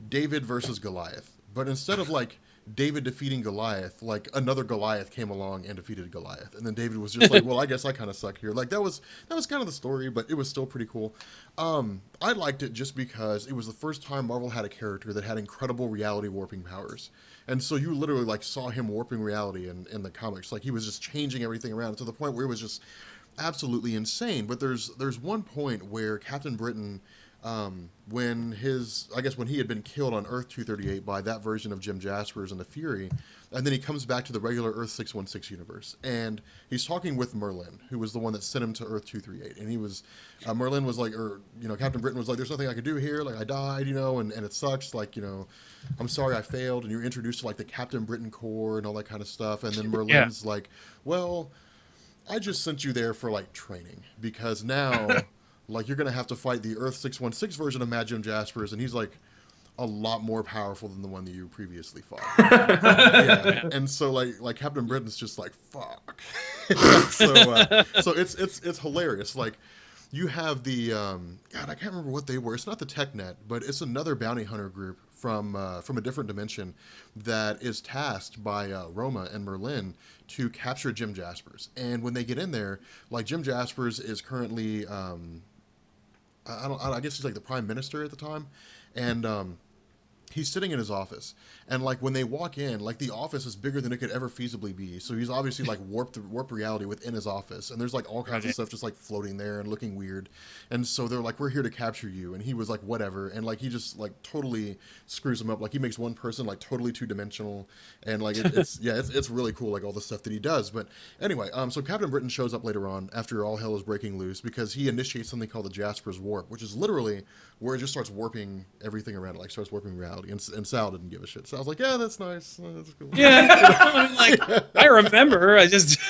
David versus Goliath, but instead of like David defeating Goliath, like another Goliath came along and defeated Goliath, and then David was just like, well, I guess I kind of suck here. Like that was kind of the story, but it was still pretty cool. I liked it just because it was the first time Marvel had a character that had incredible reality warping powers. And so you literally like saw him warping reality in the comics. Like he was just changing everything around to the point where it was just absolutely insane. But there's one point where Captain Britain, when he had been killed on Earth 238 by that version of Jim Jaspers and the Fury, and then he comes back to the regular Earth 616 universe, and he's talking with Merlin, who was the one that sent him to Earth 238, and he was, Merlin was like, Captain Britain was like, there's nothing I can do here, like I died, and it sucks, like, I'm sorry I failed, and you're introduced to like the Captain Britain Corps and all that kind of stuff, and then Merlin's like, well, I just sent you there for like training, because now like you're gonna have to fight the Earth 616 version of Mad Jim Jaspers, and he's like a lot more powerful than the one that you previously fought. Yeah. And so like Captain Britain's just like fuck. So it's hilarious. Like you have the God, I can't remember what they were. It's not the TechNet, but it's another bounty hunter group from a different dimension that is tasked by Roma and Merlin to capture Jim Jaspers. And when they get in there, like Jim Jaspers is currently I guess he's like the prime minister at the time, and he's sitting in his office, and like when they walk in, like the office is bigger than it could ever feasibly be. So he's obviously like warped reality within his office, and there's like all kinds of stuff just like floating there and looking weird. And so they're like, "We're here to capture you," and he was like, "Whatever," and like he just like totally screws him up. Like he makes one person like totally two-dimensional, and like it's really cool, like all the stuff that he does. But anyway, so Captain Britain shows up later on after all hell is breaking loose because he initiates something called the Jasper's Warp, which is literally where it just starts warping everything around it, like starts warping reality. And Sal didn't give a shit. So I was like, yeah, that's nice. That's cool. Yeah. I mean, like, I remember. I just...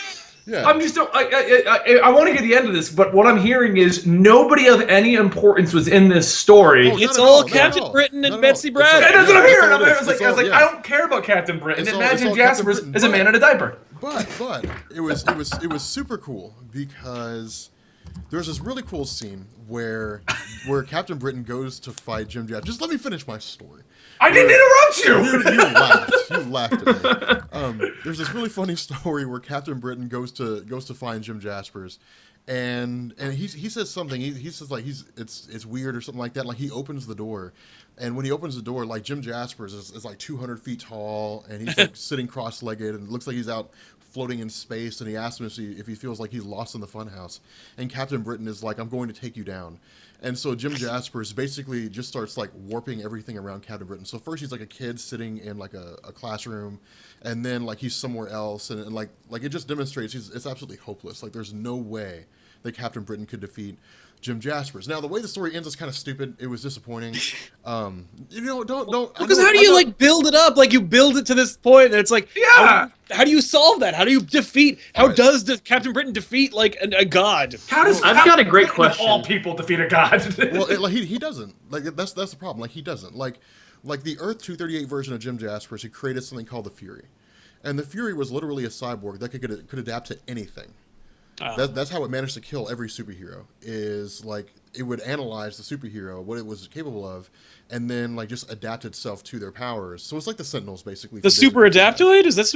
Yeah. I'm just I want to get the end of this, but what I'm hearing is nobody of any importance was in this story. Oh, It's not at all all, not at Captain all. Britain Not and at all. Betsy It's Braddock. That's what I'm that's hearing. all it is. I was It's all- like, yeah. I don't care about Captain Britain. It's all Imagine Captain Jaspers Britain, as a man in a diaper. But it was super cool because there's this really cool scene where Captain Britain goes to fight Jim Jaspers. Just let me finish my story. I didn't interrupt you. You laughed. You laughed at me. There's this really funny story where Captain Britain goes to find Jim Jaspers, and he says something. He says like it's weird or something like that. Like he opens the door, and when he opens the door, like Jim Jaspers is like 200 feet tall, and he's like sitting cross-legged, and it looks like he's out floating in space. And he asks him if he feels like he's lost in the funhouse, and Captain Britain is like, "I'm going to take you down." And so Jim Jaspers basically just starts like warping everything around Captain Britain. So first he's like a kid sitting in like a classroom, and then like he's somewhere else, and like it just demonstrates it's absolutely hopeless. Like there's no way that Captain Britain could defeat Jim Jaspers. Now the way the story ends is kind of stupid. It was disappointing. Don't. Because how do you like build it up? Like you build it to this point, and it's like, Yeah. How do you solve that? How do you defeat? How Right. does Captain Britain defeat like a god? How does I've got a great Captain Britain of question. all people defeat a god? Well, like he doesn't. Like that's the problem. Like he doesn't. Like the Earth 238 version of Jim Jaspers, he created something called the Fury, and the Fury was literally a cyborg that could adapt to anything. That's how it managed to kill every superhero. Is like it would analyze the superhero, what it was capable of, and then like just adapt itself to their powers. So it's like the Sentinels, basically. The super adaptoid? Is this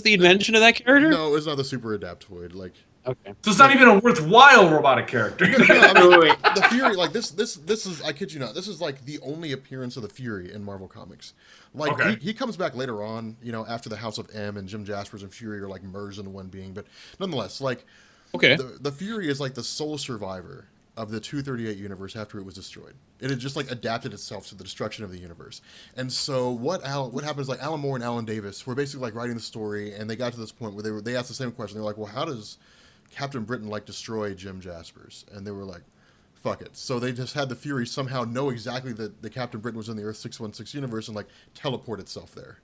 the invention of that character? No, it's not the super adaptoid. Like Okay. So it's not even a worthwhile robotic character. no, I mean, Wait. the Fury, like this is, I kid you not, this is like the only appearance of the Fury in Marvel Comics. Like Okay. he comes back later on, after the House of M, and Jim Jaspers and Fury are like merged into one being. But nonetheless, like Okay. the Fury is like the sole survivor of the 238 universe after it was destroyed. It had just like adapted itself to the destruction of the universe. And so what happens, like Alan Moore and Alan Davis were basically like writing the story, and they got to this point where they asked the same question. They're like, well, how does Captain Britain like destroy Jim Jaspers? And they were like, fuck it. So they just had the Fury somehow know exactly that the Captain Britain was in the Earth 616 universe and like teleport itself there.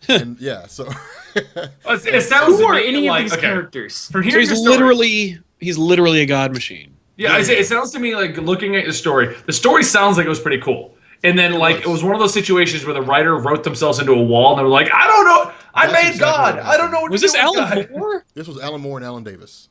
And yeah, so It sounds Who to are me any of like, these okay, characters? From So hearing he's your story, literally a god machine. yeah, I say it sounds to me like looking at the story sounds like it was pretty cool. And then it was one of those situations where the writer wrote themselves into a wall and they were like, I don't know, I That's made exactly God. what I don't know what Was to this do with Alan God. Moore? this was Alan Moore and Alan Davis.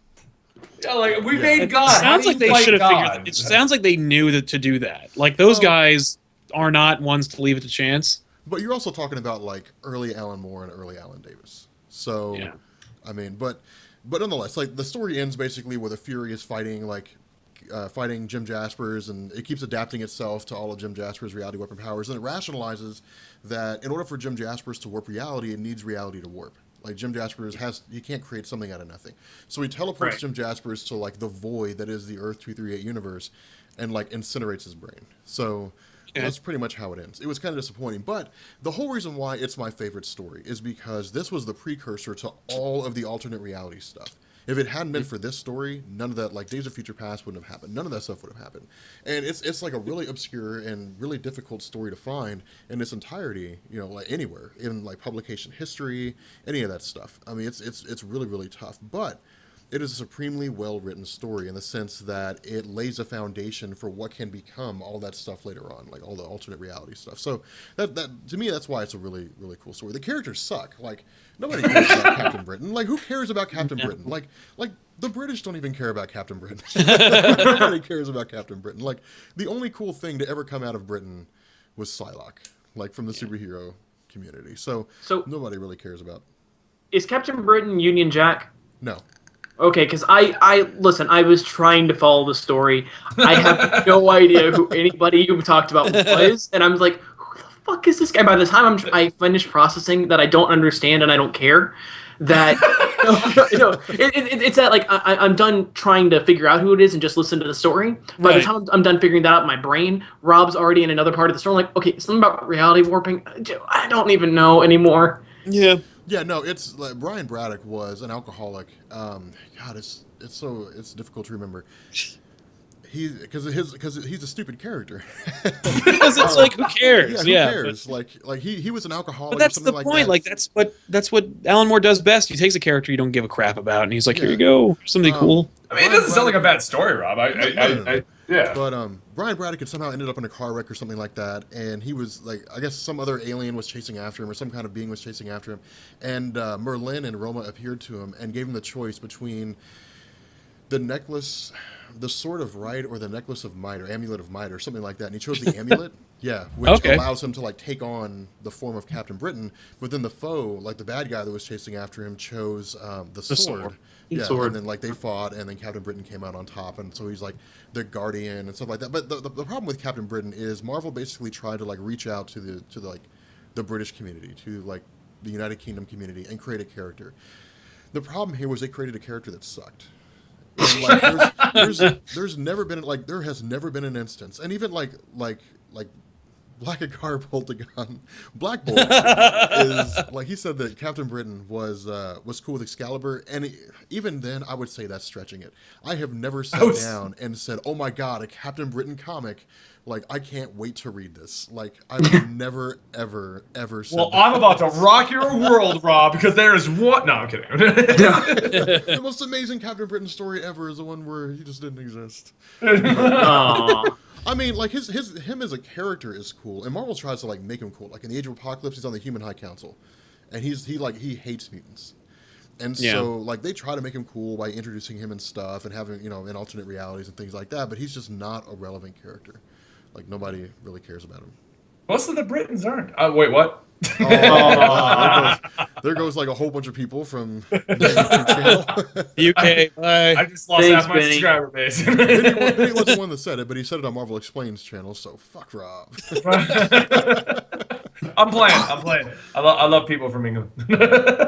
Yeah, like we Yeah. made It God. How sounds do like you they fight should have God? figured. It sounds like they knew to do that. Like those guys are not ones to leave it to chance. But you're also talking about like early Alan Moore and early Alan Davis. So, Yeah. I mean, but nonetheless, like the story ends basically where the Fury is fighting Jim Jaspers, and it keeps adapting itself to all of Jim Jaspers' reality weapon powers, and it rationalizes that in order for Jim Jaspers to warp reality, it needs reality to warp. Like Jim Jaspers he can't create something out of nothing. So he teleports Right. Jim Jaspers to like the void that is the Earth 238 universe, and like incinerates his brain. So Yeah. that's pretty much how it ends. It was kind of disappointing, but the whole reason why it's my favorite story is because this was the precursor to all of the alternate reality stuff. If it hadn't been for this story, none of that, like Days of Future Past, wouldn't have happened. None of that stuff would have happened. And it's like a really obscure and really difficult story to find in its entirety, like anywhere in like publication history, any of that stuff. I mean, it's really, really tough, but it is a supremely well-written story in the sense that it lays a foundation for what can become all that stuff later on, like all the alternate reality stuff. So that to me, that's why it's a really, really cool story. The characters suck. Like nobody cares about Captain Britain. Like who cares about Captain Britain? Like the British don't even care about Captain Britain. Nobody cares about Captain Britain. Like the only cool thing to ever come out of Britain was Psylocke, like from the superhero community. So nobody really cares about. Is Captain Britain Union Jack? No. Okay, because I listen. I was trying to follow the story. I have no idea who anybody you talked about was, and I'm like, who the fuck is this guy? By the time I finished processing that I don't understand and I don't care, that it's that like I'm done trying to figure out who it is and just listen to the story. By the Right. time I'm done figuring that out in my brain, Rob's already in another part of the story. I'm like, okay, something about reality warping. I don't even know anymore. Yeah. Yeah, no, it's like Brian Braddock was an alcoholic. God, it's difficult to remember. because he's a stupid character. Because it's like, who cares? Yeah, who cares? Like he was an alcoholic. But that's or something the like point. That. Like that's what Alan Moore does best. He takes a character you don't give a crap about, and he's like, here you go, something cool. I mean, it doesn't sound like a bad story, Rob. No. Yeah. But Brian Braddock had somehow ended up in a car wreck or something like that, and he was like, I guess some other alien was chasing after him, or some kind of being was chasing after him, and Merlin and Roma appeared to him and gave him the choice between the necklace, the Sword of Right, or the Necklace of Might, or Amulet of Might, or something like that. And he chose the amulet, which allows him to like take on the form of Captain Britain. But then the foe, like the bad guy that was chasing after him, chose the sword. Yeah, and then like they fought, and then Captain Britain came out on top, and so he's like the guardian and stuff like that. But the problem with Captain Britain is Marvel basically tried to like reach out to the British community, to like the United Kingdom community, and create a character. The problem here was they created a character that sucked. And like there's never been like there has never been an instance, and even like Black Boltagon, Black Bolt is like he said that Captain Britain was cool with Excalibur, and even then I would say that's stretching it. I have never sat down and said, "Oh my God, a Captain Britain comic." Like, I can't wait to read this. Like, I've never, ever said Well, that. I'm about to rock your world, Rob, because there is one... No, I'm kidding. The most amazing Captain Britain story ever is the one where he just didn't exist. Aww. I mean, like, him as a character is cool, and Marvel tries to, like, make him cool. Like, in the Age of Apocalypse, he's on the Human High Council, and he hates mutants. And so, like, they try to make him cool by introducing him and stuff, and having, in alternate realities and things like that, but he's just not a relevant character. Like, nobody really cares about him. Most of the Britons aren't. Wait, what? There goes like a whole bunch of people from the YouTube channel. UK, I just lost half my subscriber base. Benny wasn't the one that said it, but he said it on Marvel Explains channel, so fuck Rob. I'm playing. I love people from England.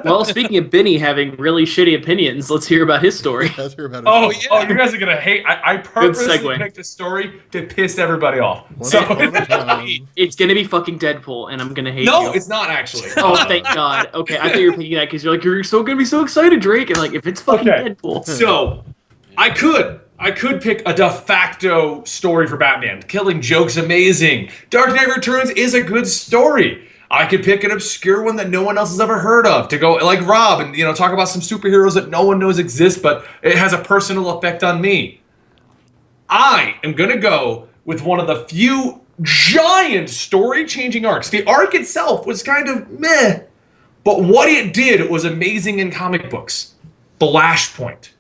Well, speaking of Benny having really shitty opinions, let's hear about his story. Let's hear about it. Oh, you guys are going to hate. I purposely picked a story to piss everybody off. It's going to be fucking Deadpool, and I'm going to hate you. No, it's not actually. Oh, thank God. Okay, I thought you were picking that because you're like, you're so going to be so excited, Drake. And like, if it's fucking Deadpool. So, I could pick a de facto story for Batman. Killing Joke's amazing. Dark Knight Returns is a good story. I could pick an obscure one that no one else has ever heard of to go like Rob and talk about some superheroes that no one knows exist, but it has a personal effect on me. I am gonna go with one of the few giant story-changing arcs. The arc itself was kind of meh, but what it did was amazing in comic books. Flashpoint.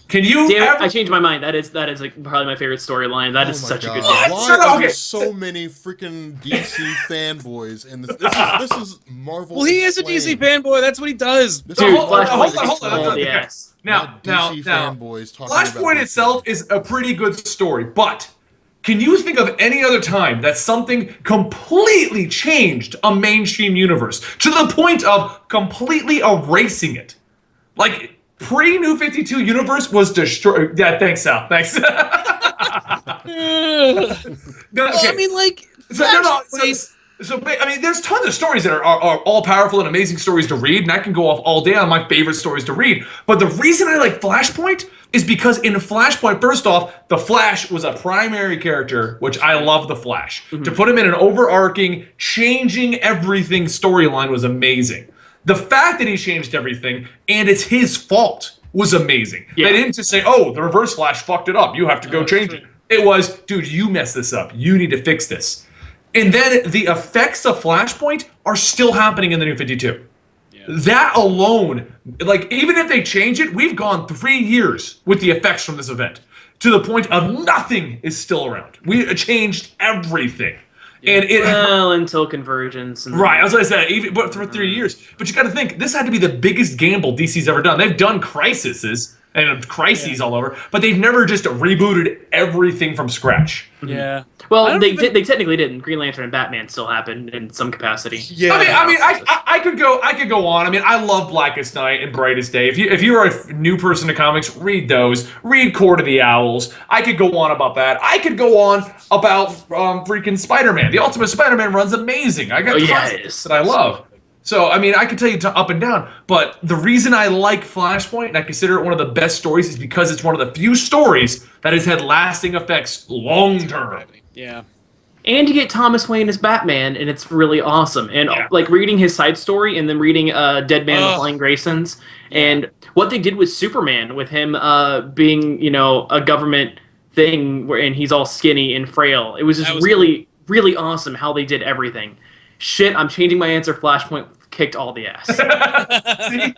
Can you? Damn it, I changed my mind. That is like probably my favorite storyline. That is such a good one. Why are there so many freaking DC fanboys? And this is Marvel. Well, he is a DC fanboy. That's what he does. Dude, Flashpoint is yes. Now, Flashpoint itself is a pretty good story, but can you think of any other time that something completely changed a mainstream universe to the point of completely erasing it? Like, pre-New 52 universe was destroyed. Yeah, thanks, Sal. Thanks. No, I mean, like... I mean, there's tons of stories that are all powerful and amazing stories to read, and I can go off all day on my favorite stories to read. But the reason I like Flashpoint is because in Flashpoint, first off, the Flash was a primary character, which I love the Flash. Mm-hmm. To put him in an overarching, changing everything storyline was amazing. The fact that he changed everything, and it's his fault, was amazing. Yeah. They didn't just say, oh, the Reverse Flash fucked it up. You have to go change it. It was, dude, you messed this up. You need to fix this. And then the effects of Flashpoint are still happening in the New 52. Yeah. That alone, like, even if they change it, we've gone 3 years with the effects from this event to the point of nothing is still around. We changed everything. And until Convergence. And right, as I said, even but for 3 years. But you got to think, this had to be the biggest gamble DC's ever done. They've done crises all over, but they've never just rebooted everything from scratch. Yeah. Well, they technically didn't. Green Lantern and Batman still happened in some capacity. Yeah. I could go on. I mean, I love Blackest Night and Brightest Day. If you're a new person to comics, read those. Read Court of the Owls. I could go on about that. I could go on about freaking Spider-Man. The Ultimate Spider-Man run's amazing. I got tons that I love. So, I mean, I can tell you up and down, but the reason I like Flashpoint and I consider it one of the best stories is because it's one of the few stories that has had lasting effects long term. Yeah. And you get Thomas Wayne as Batman, and it's really awesome. And like reading his side story, and then reading Dead Man with Flying Graysons, and what they did with Superman, with him being, you know, a government thing, and he's all skinny and frail. It was just really, really awesome how they did everything. Shit, I'm changing my answer. Flashpoint kicked all the ass. See,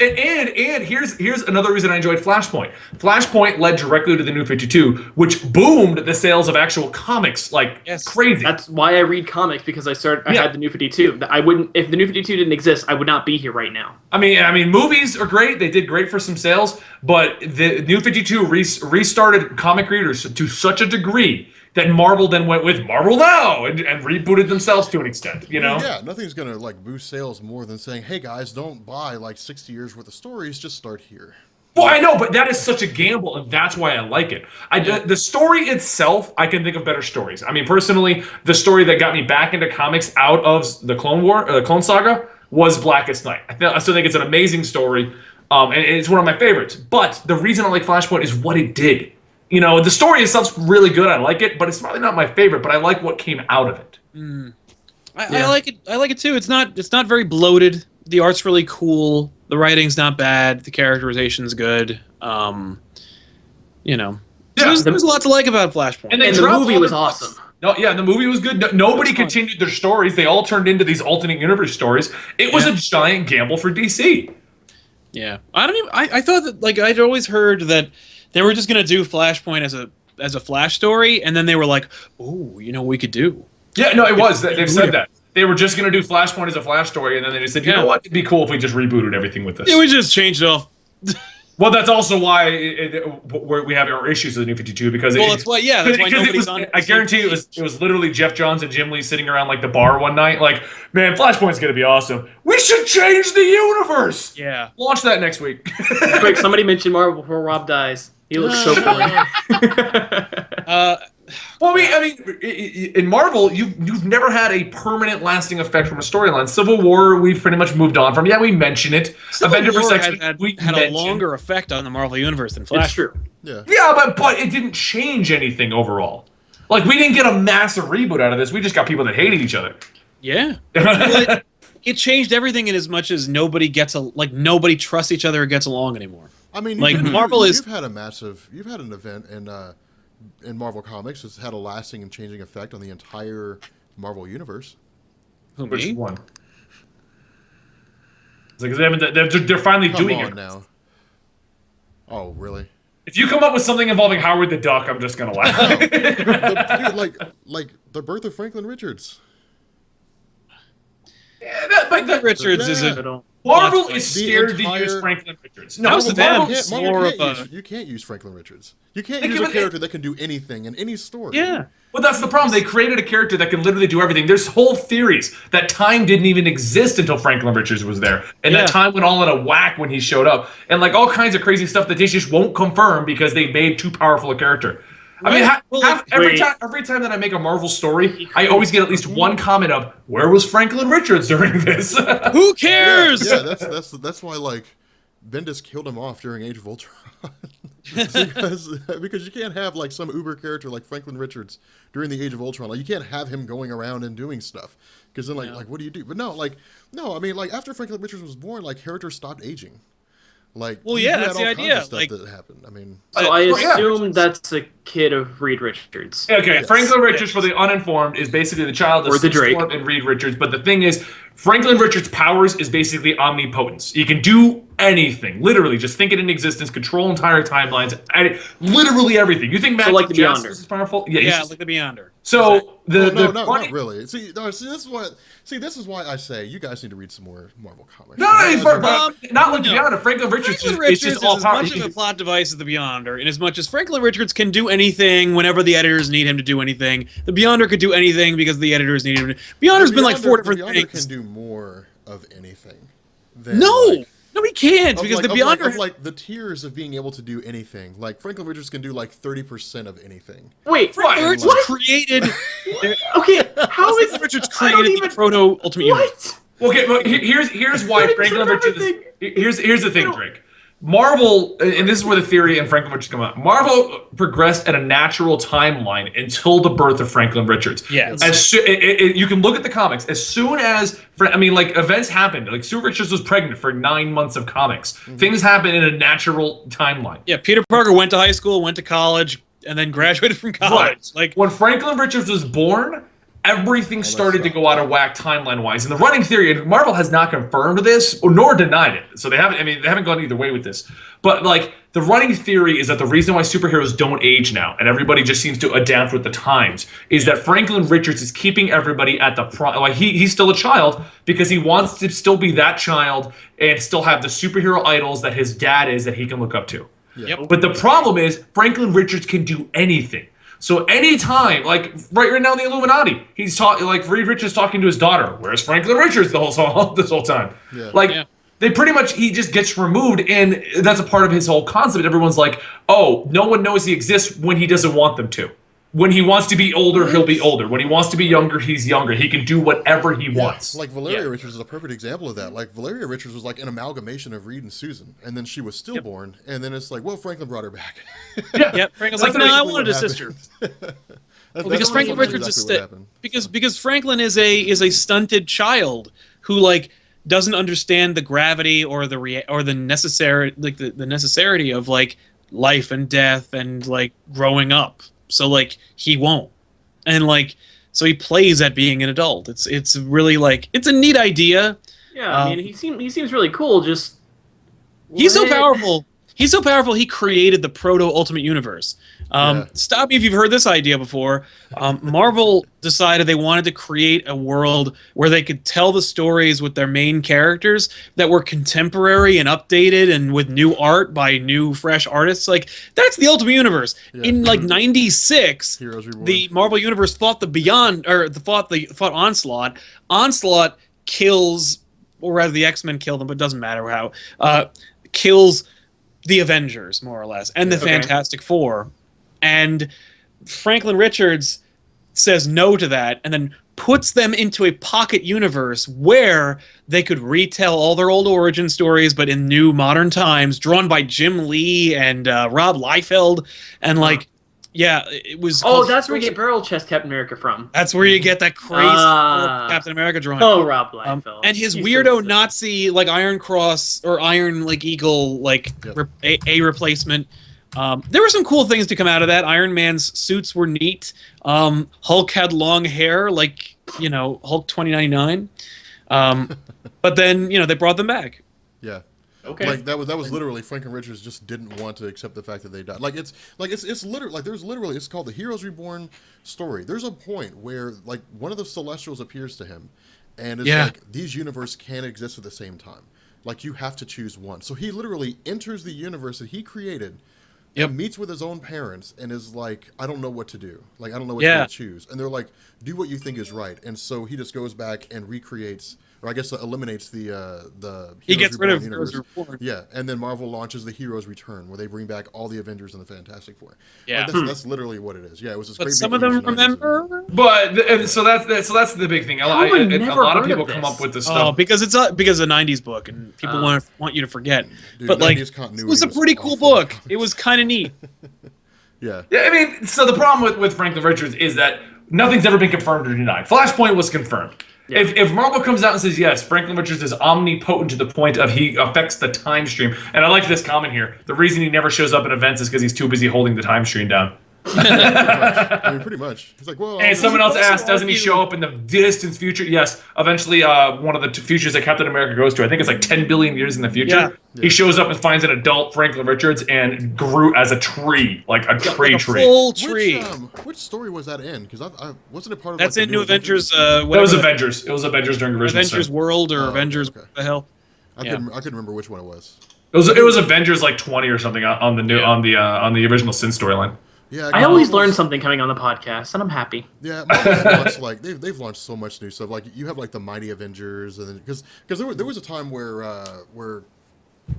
and here's another reason I enjoyed Flashpoint. Flashpoint led directly to the New 52, which boomed the sales of actual comics like crazy. That's why I read comics, because I had the New 52. I wouldn't, if the New 52 didn't exist, I would not be here right now. I mean, movies are great. They did great for some sales, but the New 52 restarted comic readers to such a degree that Marvel then went with Marvel Now and rebooted themselves to an extent, you know? Yeah, nothing's gonna like boost sales more than saying, "Hey guys, don't buy like 60 years worth of stories. Just start here." Well, I know, but that is such a gamble, and that's why I like it. The story itself, I can think of better stories. I mean, personally, the story that got me back into comics out of the Clone Saga was Blackest Night. I still think it's an amazing story, and it's one of my favorites. But the reason I like Flashpoint is what it did. You know, the story itself's really good. I like it, but it's probably not my favorite. But I like what came out of it. I like it. I like it too. It's not very bloated. The art's really cool. The writing's not bad. The characterization's good. You know, so there's a lot to like about Flashpoint. And the movie was awesome. No, yeah, the movie was good. Nobody continued their stories. They all turned into these alternate universe stories. It was a giant gamble for DC. Yeah, I thought that, like, I'd always heard that they were just gonna do Flashpoint as a Flash story, and then they were like, "Oh, you know what we could do." Yeah, no, it was. They've said that. They were just going to do Flashpoint as a Flash story, and then they just said, you know what? It'd be cool if we just rebooted everything with this. Yeah, we just changed it off. Well, that's also why we have our issues with the New 52, because that's why nobody's on. I guarantee it was literally Jeff Johns and Jim Lee sitting around like the bar one night, like, man, Flashpoint's going to be awesome. We should change the universe. Yeah. Launch that next week. Quick, somebody mentioned Marvel before Rob dies. He looks so boring. Well, I mean, in Marvel, you've never had a permanent, lasting effect from a storyline. Civil War, we've pretty much moved on from. Yeah, we mention it. Avenger Protection had a longer effect on the Marvel Universe than Flash. It's true. Yeah, but it didn't change anything overall. Like, we didn't get a massive reboot out of this. We just got people that hated each other. Yeah. Well, it changed everything in as much as nobody trusts each other or gets along anymore. I mean, like Marvel you've had an event in Marvel Comics that's had a lasting and changing effect on the entire Marvel universe. Which one? It's like they're finally doing it now. Oh, really? If you come up with something involving Howard the Duck, I'm just gonna laugh. like the birth of Franklin Richards. Yeah, Franklin Richards is a... Marvel is scared to use Franklin Richards. No, you can't use Franklin Richards. You can't use a character that can do anything in any story. Yeah. Well, that's the problem. They created a character that can literally do everything. There's whole theories that time didn't even exist until Franklin Richards was there. And that time went all in a whack when he showed up. And like all kinds of crazy stuff that they just won't confirm because they made too powerful a character. I mean, every time that I make a Marvel story, I always get at least one comment of, "Where was Franklin Richards during this?" Who cares? Yeah, that's why like Bendis killed him off during Age of Ultron. because you can't have like some uber character like Franklin Richards during the Age of Ultron. Like you can't have him going around and doing stuff because then like what do you do? But no, I mean like after Franklin Richards was born, like characters stopped aging. Like, well, yeah, that's the idea. Like, that happened. I mean, so I assume that's a kid of Reed Richards. Okay, yes. Franklin Richards, for the uninformed, is basically the child of Storm and Reed Richards. But the thing is, Franklin Richards' powers is basically omnipotence. He can do anything, literally. Just think it in existence, control entire timelines, literally everything. You think Magic like the Beyonder is powerful? Yeah, like the Beyonder. So not really. See, this is why I say you guys need to read some more Marvel comics. Not like the Beyonder. Franklin Richards is just all powerful. As much of a plot device as the Beyonder, and as much as Franklin Richards can do anything whenever the editors need him to do anything, the Beyonder could do anything because the editors need him to. Beyonder's been like 4 different things. The Beyonder can do more of anything. No, he can't because the Beyonder like the tiers of being able to do anything. Like Franklin Richards can do like 30% of anything. Wait, Franklin Richards created. Okay, how is Richards created the proto Ultimate Universe? Okay, but here's why Franklin Richards. Here's the thing, Drake. Marvel, and this is where the theory and Franklin Richards come out. Marvel progressed at a natural timeline until the birth of Franklin Richards. Yes. You can look at the comics. As soon as, events happened. Like, Sue Richards was pregnant for 9 months of comics. Things happen in a natural timeline. Yeah, Peter Parker went to high school, went to college, and then graduated from college. Right. Like, when Franklin Richards was born, everything started to go out of whack timeline-wise. And the running theory, and Marvel has not confirmed this or nor denied it. So they haven't gone either way with this. But like, the running theory is that the reason why superheroes don't age now, and everybody just seems to adapt with the times, is that Franklin Richards is keeping everybody at the like he's still a child because he wants to still be that child and still have the superhero idols that his dad is that he can look up to. Yep. But the problem is Franklin Richards can do anything. So anytime, like right now in the Illuminati, he's talking like Reed Richards talking to his daughter. Where's Franklin Richards this whole time? Yeah. They pretty much, he just gets removed, and that's a part of his whole concept. Everyone's like, oh, no one knows he exists when he doesn't want them to. When he wants to be older, he'll be older. When he wants to be younger, he's younger. He can do whatever he wants. Like Valeria Richards is a perfect example of that. Like Valeria Richards was like an amalgamation of Reed and Susan, and then she was stillborn, and then it's like, well, Franklin brought her back. Franklin's like, no, I wanted a sister. Because Franklin Richards is because Franklin is a stunted child who like doesn't understand the gravity or the necessity of like life and death and like growing up. So like he won't, and like so he plays at being an adult. It's really like it's a neat idea. Yeah, I mean he seems really cool. Just he's so powerful. He's so powerful. He created the proto Ultimate Universe. Stop me if you've heard this idea before. Marvel decided they wanted to create a world where they could tell the stories with their main characters that were contemporary and updated and with new art by new, fresh artists. Like that's the Ultimate Universe. In like '96, the Marvel Universe fought fought Onslaught. Onslaught kills, or rather, the X-Men kill them, but it doesn't matter how. Kills the Avengers, more or less, and the Fantastic Four. And Franklin Richards says no to that and then puts them into a pocket universe where they could retell all their old origin stories, but in new modern times, drawn by Jim Lee and Rob Liefeld. And like, yeah, it was... Oh, that's where you get Barrel Chest Captain America from. That's where you get that crazy Captain America drawing. Oh, Rob Liefeld. And his weirdo Nazi, like, Iron Cross, or Iron, like, Eagle, like, a replacement. There were some cool things to come out of that. Iron Man's suits were neat. Hulk had long hair, like, you know, Hulk 2099. But then, you know, they brought them back. Yeah. Okay. Like that was literally Franklin Richards just didn't want to accept the fact that they died. It's literally like there's literally it's called the Heroes Reborn story. There's a point where like one of the Celestials appears to him, and it's like these universes can't exist at the same time. Like you have to choose one. So he literally enters the universe that he created. And meets with his own parents and is like, I don't know what to do. Like I don't know what to choose. And they're like, do what you think is right. And so he just goes back and recreates, or I guess eliminates the he gets rid of universe. Heroes Reborn. Yeah, and then Marvel launches the Heroes Return, where they bring back all the Avengers and the Fantastic Four. Yeah, like that's literally what it is. Yeah, it was this great. Some of them remember. But so that's the big thing. A lot of people come up with this stuff because it's a '90s book and people want you to forget. Dude, but like, it was a pretty cool book. It was kind of neat. Yeah. I mean, so the problem with Franklin Richards is that nothing's ever been confirmed or denied. Flashpoint was confirmed. Yeah. If Marvel comes out and says, yes, Franklin Richards is omnipotent to the point of he affects the time stream, and I like this comment here, the reason he never shows up at events is because he's too busy holding the time stream down. Pretty much. He's like, well. And someone else asked, doesn't he show up in the distant future? Yes. Eventually, one of the futures that Captain America goes to, I think it's like 10 billion years in the future. Yeah. He shows up and finds an adult Franklin Richards and grew as a tree, like a tree. Full tree. Which story was that in? Because I wasn't it part of. That's in New Avengers. That was Avengers. It was Avengers during the original. Avengers World or Avengers. What the hell? I couldn't remember which one it was. It was Avengers like 20 or something on the original Sin storyline. Yeah, I always learn something coming on the podcast, and I'm happy. Yeah, launched, like they've launched so much new stuff. Like you have like the Mighty Avengers, and then because there was a time where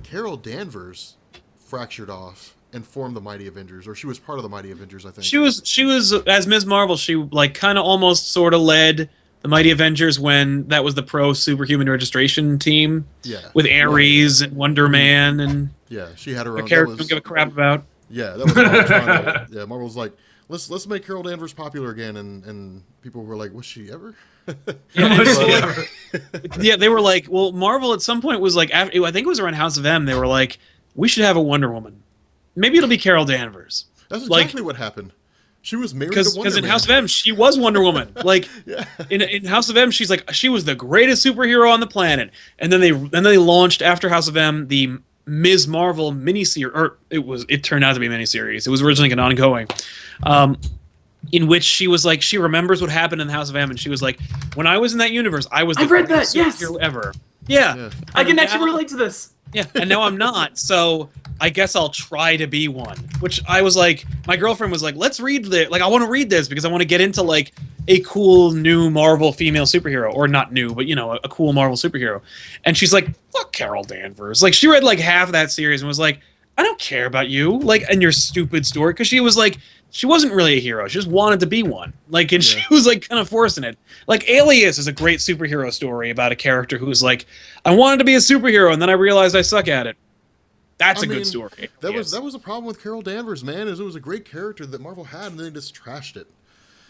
Carol Danvers fractured off and formed the Mighty Avengers, or she was part of the Mighty Avengers. I think she was as Ms. Marvel. She like kind of almost sort of led the Mighty Avengers when that was the pro superhuman registration team. Yeah. With Ares and Wonder Man and Yeah, she had her a own. character don't give a crap about. Yeah, that was Marvel trying to, yeah. Marvel's like, let's make Carol Danvers popular again, and people were like, was she ever? Yeah, they were like, well, Marvel at some point was like, after, I think it was around House of M, they were like, we should have a Wonder Woman. Maybe it'll be Carol Danvers. That's exactly what happened. She was married to Wonder Man. Because in House of M, she was Wonder Woman. Like Yeah. in House of M, she's like she was the greatest superhero on the planet. And then they launched after House of M the Ms. Marvel miniseries, or it turned out to be a miniseries. It was originally an ongoing, in which she was like she remembers what happened in the House of M, and she was like, when I was in that universe, I was the I've read greatest that, yes. superhero ever. Yeah. Yeah. I can And actually now- relate to this. Yeah, and now I'm not, so I guess I'll try to be one. Which I was like, my girlfriend was like, let's read this. Like, I want to read this because I want to get into, like, a cool new Marvel female superhero. Or not new, but, you know, a cool Marvel superhero. And she's like, fuck Carol Danvers. Like, she read, like, half of that series and was like, I don't care about you, like, and your stupid story. Because she was like, she wasn't really a hero. She just wanted to be one. Like, and she was, like, kind of forcing it. Like, Alias is a great superhero story about a character who's like, I wanted to be a superhero, and then I realized I suck at it. That's I a mean, good story. That Yes. was a problem with Carol Danvers, man. Is it was a great character that Marvel had, and they just trashed it.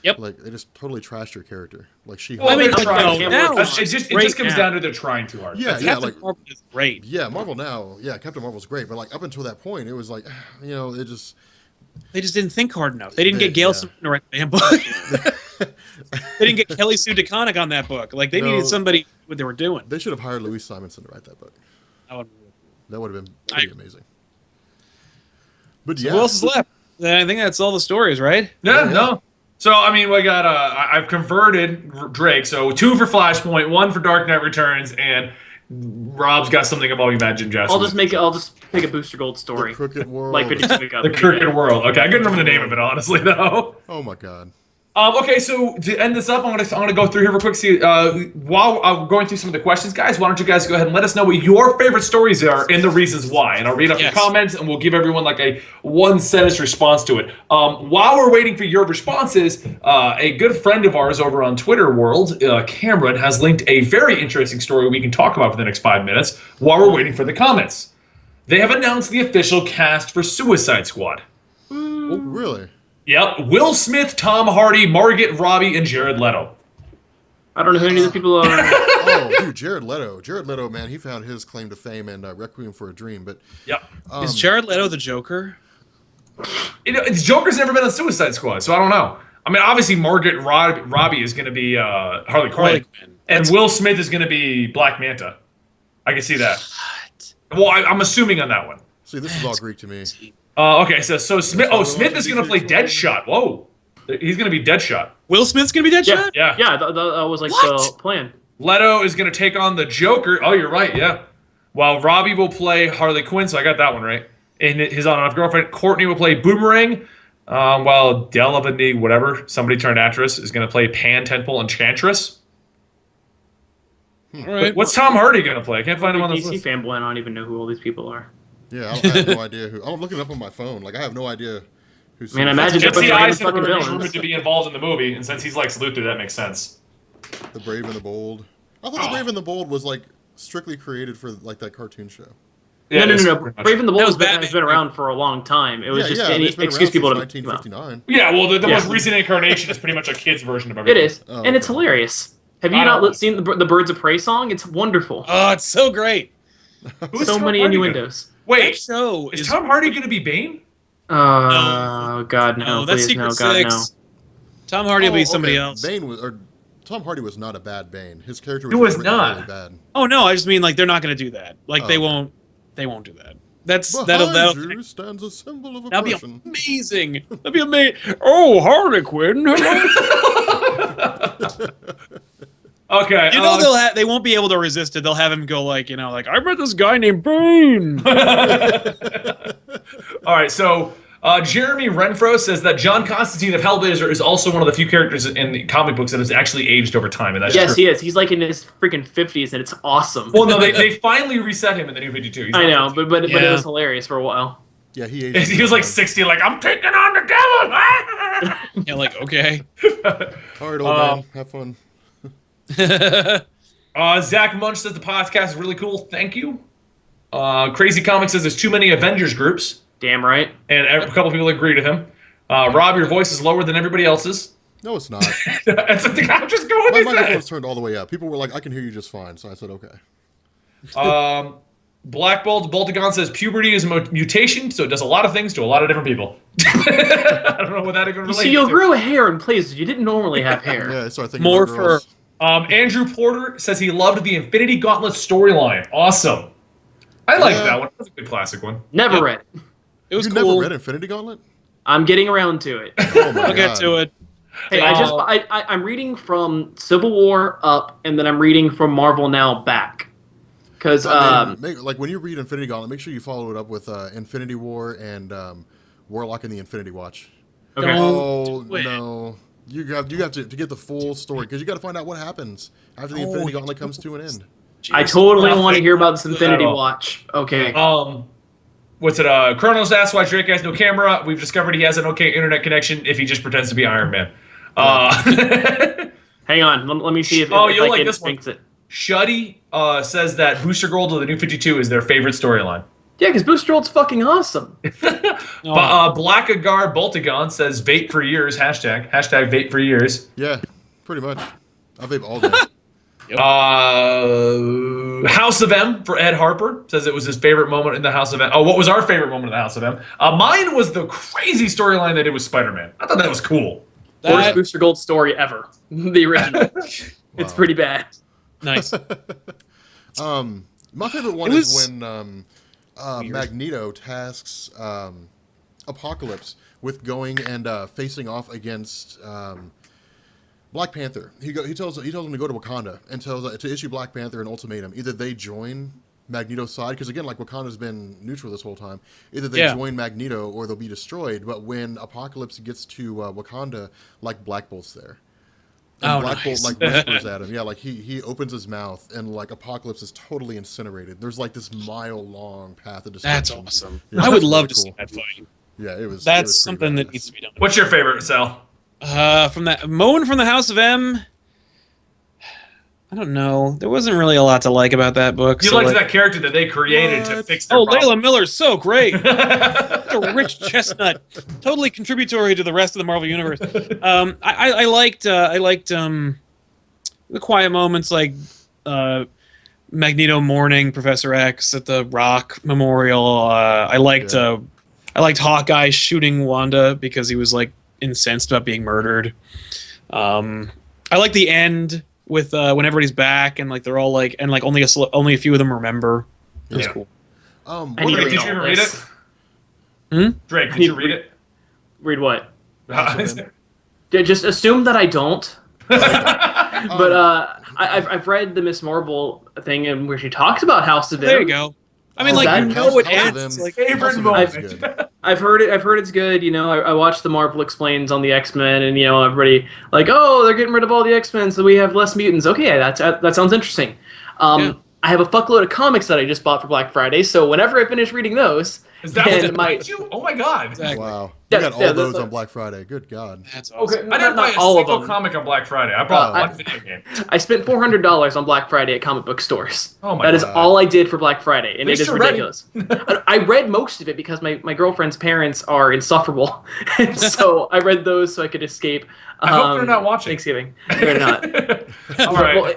Yep. Like they just totally trashed her character. Like she. Well, I mean, they're trying no, to. now It just great comes now. down to they're trying too hard. Yeah, That's- yeah, Captain like Marvel is great. yeah, Marvel now. Yeah, Captain Marvel's great, but like up until that point, it was like, you know, it just. They just didn't think hard enough. They didn't get Yeah. Gail Simone to write the damn book. They didn't get Kelly Sue DeConnick on that book. Like, they No. needed somebody what they were doing. They should have hired Louise Simonson to write that book. That would have been pretty amazing. But So yeah, who else is left? I think that's all the stories, right? Yeah, Yeah. no. So I mean, we got. I've converted Drake. So 2 for Flashpoint, 1 for Dark Knight Returns, and Rob's got something about Imagine Justice. I'll just pick a Booster Gold story. the Crooked World. Like 52 Week Up. The Crooked World. Okay, I couldn't remember the name of it honestly though. Oh my god. Okay, so to end this up, I'm gonna go through here real quick. See, while I'm going through some of the questions, guys, why don't you guys go ahead and let us know what your favorite stories are and the reasons why, and I'll read up Yes. the comments and we'll give everyone like a one-sentence response to it. While we're waiting for your responses, a good friend of ours over on Twitter world, Cameron, has linked a very interesting story we can talk about for the next 5 minutes while we're waiting for the comments. They have announced the official cast for Suicide Squad. Oh, really? Yep, Will Smith, Tom Hardy, Margot Robbie, and Jared Leto. I don't know who any of the people are. Oh, dude, Jared Leto. Jared Leto, man, he found his claim to fame in Requiem for a Dream. But Yep. Is Jared Leto the Joker? Joker's never been on Suicide Squad, so I don't know. I mean, obviously, Margot Robbie is going to be Harley Quinn, Harley Quinn. and Will Smith is going to be Black Manta. I can see that. Well, I'm assuming on that one. see, this is all Greek to me. Okay, so Smith. Oh, Smith is going to play Deadshot. Whoa, he's going to be Deadshot. Will Smith's gonna be Deadshot? Yeah. That was like What? the plan. Leto is going to take on the Joker. Oh, you're right. Yeah. While Robbie will play Harley Quinn, so I got that one right. And his on-off girlfriend Courtney will play Boomerang. While Delavany, whatever, somebody turned actress, is going to play Pan Temple Enchantress. All right. What's Tom Hardy going to play? I can't find him on this DC list. fanboy, I don't even know who all these people are. Yeah, I have no idea who. I'm looking it up on my phone. Like, I have no idea who's. Man, imagine Jesse Bunch of random Eisenberg fucking is villains. rumored to be involved in the movie, and since he's Lex Luthor, that makes sense. The Brave and the Bold. I thought The Brave and the Bold was like strictly created for like that cartoon show. Yeah, it is no. pretty much. Brave and the Bold was has been around for a long time. It was just any it's been excuse around people since to. 1959. Yeah, well, the Yeah. most recent incarnation is pretty much a kid's version of It everything. is, Oh, and it's okay. hilarious. Have you I not don't- seen the Birds of Prey song? It's wonderful. Oh, it's so great. Who's So Tom many Hardy innuendos. That Wait, show is Tom Hardy going to be Bane? Oh God, no! that's Please, Secret no, God, no. Six. Tom Hardy will be somebody okay. else. Bane was, or Tom Hardy was not a bad Bane. His character was, He was written not. really bad. Oh no, I just mean like they're not going to do that. Like they Oh. won't do that. That's Behind that'll you stands a symbol of that'll be oppression. amazing. That'll be amazing. Oh, Harley Quinn. Okay. You know they won't be able to resist it. They'll have him go like, like I met this guy named Bane. All right, so Jeremy Renfro says that John Constantine of Hellblazer is also one of the few characters in the comic books that has actually aged over time, and that's Yes, true. he is. He's like in his freaking 50s, and it's awesome. Well, no, they finally reset him in the new 52. He's I not know, 50. but it Yeah. was hilarious for a while. Yeah, he aged. He was like 60, like, I'm taking on the devil! Yeah, like okay. All right, old man, have fun. Zach Munch says the podcast is really cool. Thank you. Crazy Comics says there's too many Avengers groups. Damn right. And a couple people agree to him. Rob, your voice is lower than everybody else's. No, it's not. That's something I'm just going My with microphone's turned all the way up. People were like, I can hear you just fine. So I said, okay. Black Bolt Boltagon says puberty is a mutation, so it does a lot of things to a lot of different people. I don't know what that even relates to. So you grew hair in places you didn't normally have hair. Yeah, so I think More about girls. Andrew Porter says he loved the Infinity Gauntlet storyline. Awesome. I like that one. That's a good classic one. Never read it. It was You cool. never read Infinity Gauntlet? I'm getting around to it. Oh my I'll get God. to it. Hey, I'm reading from Civil War up, and then I'm reading from Marvel Now back. Because like when you read Infinity Gauntlet, make sure you follow it up with Infinity War and Warlock and the Infinity Watch. okay. Oh do it. no, you have to get the full story because you got to find out what happens after the Infinity Gauntlet comes to an end. I totally Nothing. want to hear about this Infinity At all. Watch. Okay. What's it? Chronos asks why Drake has no camera. We've discovered he has an okay internet connection if he just pretends to be Iron Man. Hang on. Let me see if Oh, if you'll I like can this one. fix it. Shuddy says that Booster Gold of the New 52 is their favorite storyline. Yeah, because Booster Gold's fucking awesome. Black Agar Boltagon says vape for years. Hashtag vape for years. Yeah, pretty much. I vape all day. House of M for Ed Harper says it was his favorite moment in the House of M. Oh, what was our favorite moment in the House of M? Mine was the crazy storyline they did with Spider-Man. I thought that was cool. Worst Booster Gold story ever. The original. It's pretty bad. Nice. My favorite one It is was when Magneto tasks Apocalypse with going and facing off against Black Panther. He tells him to go to Wakanda and tells to issue Black Panther an ultimatum. Either they join Magneto's side, because again, like Wakanda's been neutral this whole time. Either they join Magneto or they'll be destroyed. But when Apocalypse gets to Wakanda, like Black Bolt's there. And Black Bolt like whispers at him. Yeah, like he opens his mouth and like Apocalypse is totally incinerated. There's like this mile-long path of destruction. That's awesome. Yeah, I would that's love really to cool. see that fight. Yeah, it was. That's it was pretty something that badass. needs to be done. What's your favorite, Sal? From that Moan from the House of M. I don't know. There wasn't really a lot to like about that book. You so, liked like, that character that they created to fix their Oh, problem. Layla Miller's so great. Such a rich chestnut, totally contributory to the rest of the Marvel universe. I liked the quiet moments, like Magneto mourning Professor X at the Rock Memorial. I liked Hawkeye shooting Wanda because he was like incensed about being murdered. I like the end with when everybody's back and like they're all like and like only a few of them remember. It was cool. I Drake, need to did you read even all read this. it? Drake, did you read it? Read what? Awesome. Just assume that I don't. But I've read the Miss Marvel thing and where she talks about House of M. There you go. I mean, Oh, like that- you know it House of ends. M- Like, favorite House of M moment. is good. I've heard it's good. You know, I watched the Marvel Explains on the X-Men, and you know, everybody like, oh, they're getting rid of all the X-Men, so we have less mutants. Okay, that sounds interesting. Yeah. I have a fuckload of comics that I just bought for Black Friday, so whenever I finish reading those, Is that and what it you? Oh my god. Exactly. Wow, Yeah, you got all yeah, those the- on Black Friday. Good God. That's awesome. okay, I didn't buy a all of single them. comic on Black Friday. I bought Oh. one video game. I spent $400 on Black Friday at comic book stores. Oh my That is God. all I did for Black Friday, and it least is you're ready. ridiculous. I read most of it because my girlfriend's parents are insufferable, and so I read those so I could escape. I hope they're not watching. Thanksgiving. They're not. All right. Well,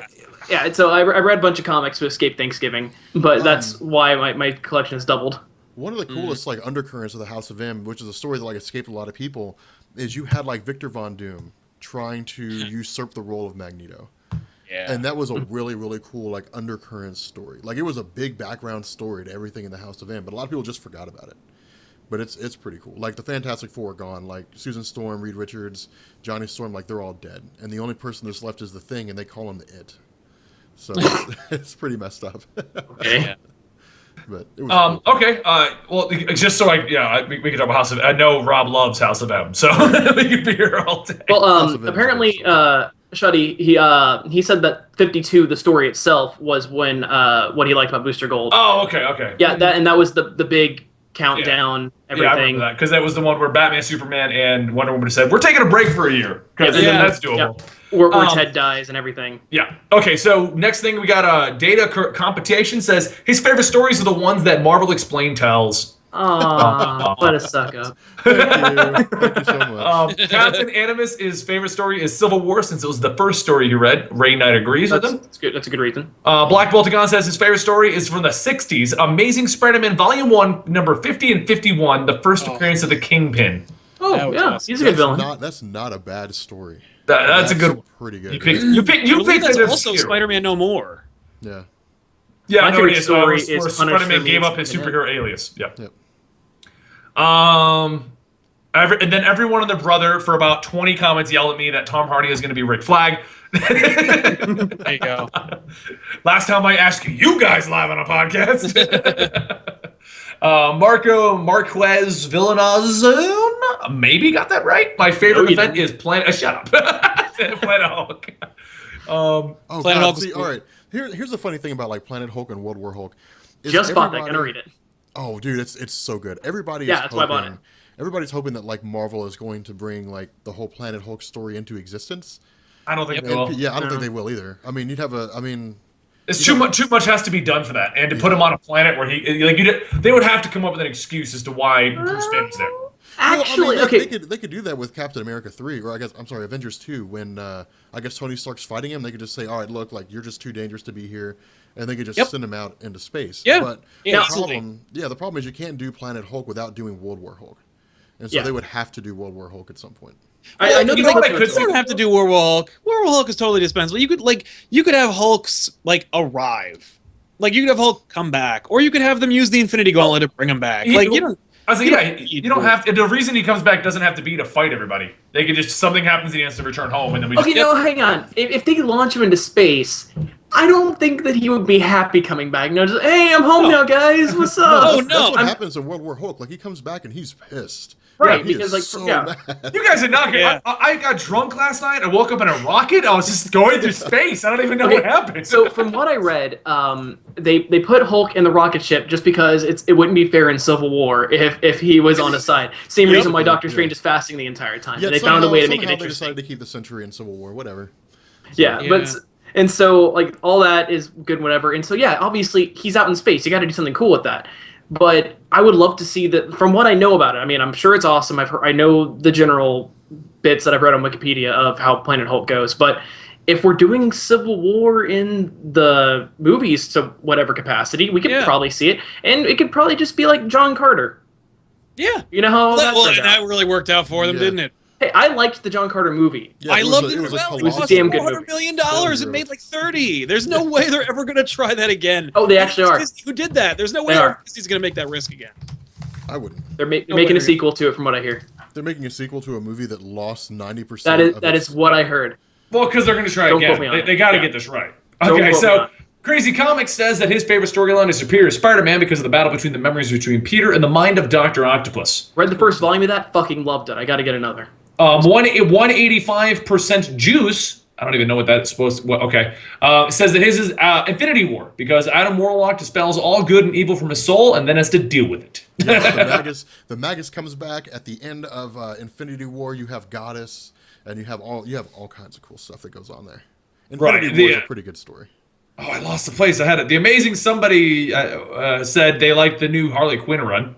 yeah, so I read a bunch of comics to escape Thanksgiving, but that's why my collection has doubled. One of the coolest like undercurrents of the House of M, which is a story that like escaped a lot of people, is you had like Victor Von Doom trying to usurp the role of Magneto. Yeah. And that was a really, really cool like undercurrent story. Like it was a big background story to everything in the House of M, but a lot of people just forgot about it. But it's pretty cool. Like the Fantastic Four are gone. Like Susan Storm, Reed Richards, Johnny Storm, like they're all dead. And the only person that's left is the Thing, and they call him the It. So it's pretty messed up. Okay. Yeah. But it was cool. Okay. Well, just so we can talk about House of M. I know Rob loves House of M, so we could be here all day. Well, House of M is a apparently, great Shuddy, he said that 52, the story itself, was when what he liked about Booster Gold. Oh, okay. Yeah, that was the big count down Yeah, I everything. remember that because that was the one where Batman, Superman, and Wonder Woman said, "We're taking a break for a year," because that's doable. Or Ted dies and everything. Yeah. Okay. So next thing we got data competition says his favorite stories are the ones that Marvel Explained tells. Aw, what a suck up. Thank you so much. Captain Animus' his favorite story is Civil War since it was the first story he read. Ray Knight agrees with him. That's good. That's a good reason. Black Boltagon says his favorite story is from the 60s, Amazing Spider-Man Volume 1, number 50 and 51, the first appearance of the Kingpin. Oh, yeah, he's a good villain. That's not a bad story. That's a good one. Pretty good. You picked that's it as also you. Spider-Man No More. Yeah. Yeah, My no, favorite it is. story Where is Spider-Man gave up his Punisher superhero alias. Yeah. Yep. And then everyone and their brother for about 20 comments yelled at me that Tom Hardy is going to be Rick Flag. There you go. Last time I asked you guys live on a podcast. Marco Marquez Villanazon, maybe got that right. My favorite event is Planet. Shut up. Planet Hulk. Oh, Planet God, Hulk see, is all right. Here's the funny thing about like Planet Hulk and World War Hulk. Just bought that. Gonna read it. Oh, dude, it's so good. Everybody Yeah, is that's why I bought it. Everybody's hoping that like Marvel is going to bring like the whole Planet Hulk story into existence. I don't think they And, will. yeah, I don't think they will either. I mean, you'd have a. I mean, It's too much. Too much has to be done for that, and to put him on a planet where they would have to come up with an excuse as to why Bruce Banner's there. Actually, well, I mean, okay. they could do that with Captain America 3, or I'm sorry, Avengers 2, when I guess Tony Stark's fighting him. They could just say, all right, look, like you're just too dangerous to be here, and they could just send him out into space. Yeah. But the problem is you can't do Planet Hulk without doing World War Hulk, and so they would have to do World War Hulk at some point. I know you know what I could You don't have to do World War Hulk. World War Hulk is totally dispensable. You could have Hulks like arrive, like you could have Hulk come back, or you could have them use the Infinity Gauntlet to bring him back. Like you don't. I was like, you don't have to. The reason he comes back doesn't have to be to fight everybody. They could just something happens and he has to return home, and then we. Okay, no, hang on. If they launch him into space, I don't think that he would be happy coming back. No, just hey, I'm home now, guys. What's up? That's what happens in World War Hulk. Like he comes back and he's pissed. Right, He because is like so yeah. mad. You guys are not getting. Yeah. I got drunk last night. I woke up in a rocket. I was just going through space. I don't even know what happened. So from what I read, they put Hulk in the rocket ship just because it wouldn't be fair in Civil War if he was on his side. Same reason why Doctor Strange is fasting the entire time. Yeah, They found a way to make it they interesting. decided to keep the Century in Civil War, whatever. Yeah, but and so like all that is good, whatever. And so yeah, obviously he's out in space. You got to do something cool with that. But I would love to see that. From what I know about it, I mean, I'm sure it's awesome. I know the general bits that I've read on Wikipedia of how Planet Hulk goes. But if we're doing Civil War in the movies to whatever capacity, we could probably see it, and it could probably just be like John Carter. Yeah, you know how that really worked out for them, didn't it? Hey, I liked the John Carter movie. Yeah, I loved it as well. It was a damn good $400 movie. million. It made like 30. There's no way they're ever going to try that again. Oh, they actually are. Who did that? There's no way Disney's going to make that risk again. I wouldn't. They're making a sequel to it, from what I hear. They're making a sequel to a movie that lost 90%. That is what I heard. Well, because they're going to try again. They got to get this right. Okay, so Crazy Comics says that his favorite storyline is Superior Spider-Man because of the battle between the memories between Peter and the mind of Dr. Octopus. Read the first volume of that. Fucking loved it. I got to get another. 185% juice. I don't even know what that's supposed to. Okay. Says that his is Infinity War because Adam Warlock dispels all good and evil from his soul and then has to deal with it. The Magus comes back at the end of Infinity War. You have Goddess, and you have all kinds of cool stuff that goes on there. Infinity War is a pretty good story. Oh, I lost the place. I had it. The Amazing Somebody said they liked the new Harley Quinn run.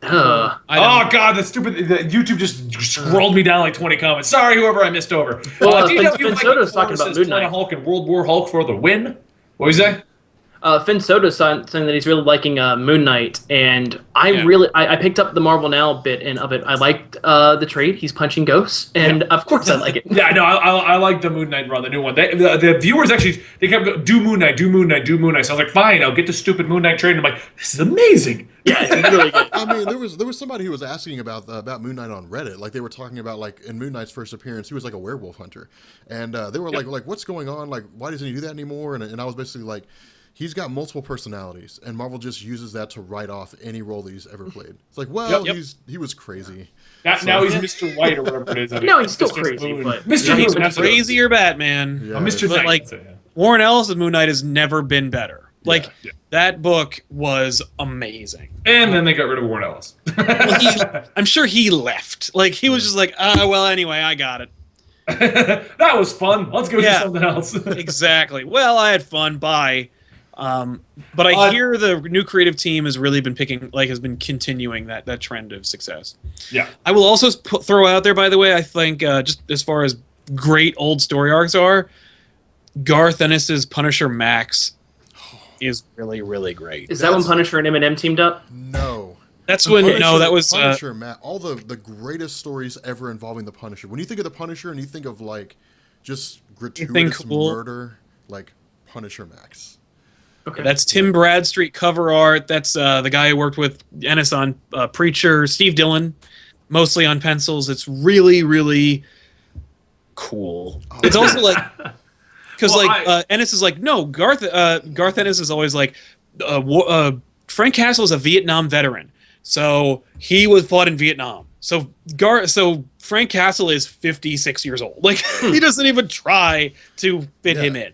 Oh God, that's stupid. YouTube just scrolled me down like 20 comments. Sorry, whoever I missed over. Finn Soto's talking about Moon Knight. Hulk and World War Hulk for the win. What was that? Finn Soto's saying that he's really liking Moon Knight, and I picked up the Marvel Now bit of it. I liked the trade. He's punching ghosts, and of course I like it. Yeah, no, I like the Moon Knight run, the new one. The viewers actually kept going, do Moon Knight, do Moon Knight, do Moon Knight. So I was like, fine, I'll get the stupid Moon Knight trade. And I'm like, this is amazing. Yeah, it's really good. I mean, there was somebody who was asking about Moon Knight on Reddit. Like they were talking about like in Moon Knight's first appearance, he was like a werewolf hunter, and they were like what's going on? Like why doesn't he do that anymore? And I was basically like, he's got multiple personalities, and Marvel just uses that to write off any role that he's ever played. It's like, well, he was crazy. Now he's Mr. White or whatever it is. No, he's still crazy, but Mr. He's crazier Batman. Yeah, Mr. Knight. Warren Ellis' Moon Knight has never been better. Like that book was amazing. And then they got rid of Warren Ellis. Well, I'm sure he left. Like he was just like, well, anyway, I got it. That was fun. Let's go do something else. Exactly. Well, I had fun. Bye. But I hear the new creative team has really been has been continuing that trend of success. Yeah. I will also throw out there, by the way, I think just as far as great old story arcs are, Garth Ennis's Punisher Max is really, really great. Is that when Punisher and Eminem teamed up? No. That's when that was Punisher, Matt. All the greatest stories ever involving the Punisher. When you think of the Punisher and you think of like just gratuitous murder, like Punisher Max. Okay. That's Tim Bradstreet cover art. That's the guy who worked with Ennis on Preacher, Steve Dillon, mostly on pencils. It's really, really cool. Oh. It's also like because Ennis is like, no, Garth Ennis is always like, Frank Castle is a Vietnam veteran, so he fought in Vietnam. So Frank Castle is 56 years old. Like he doesn't even try to fit him in.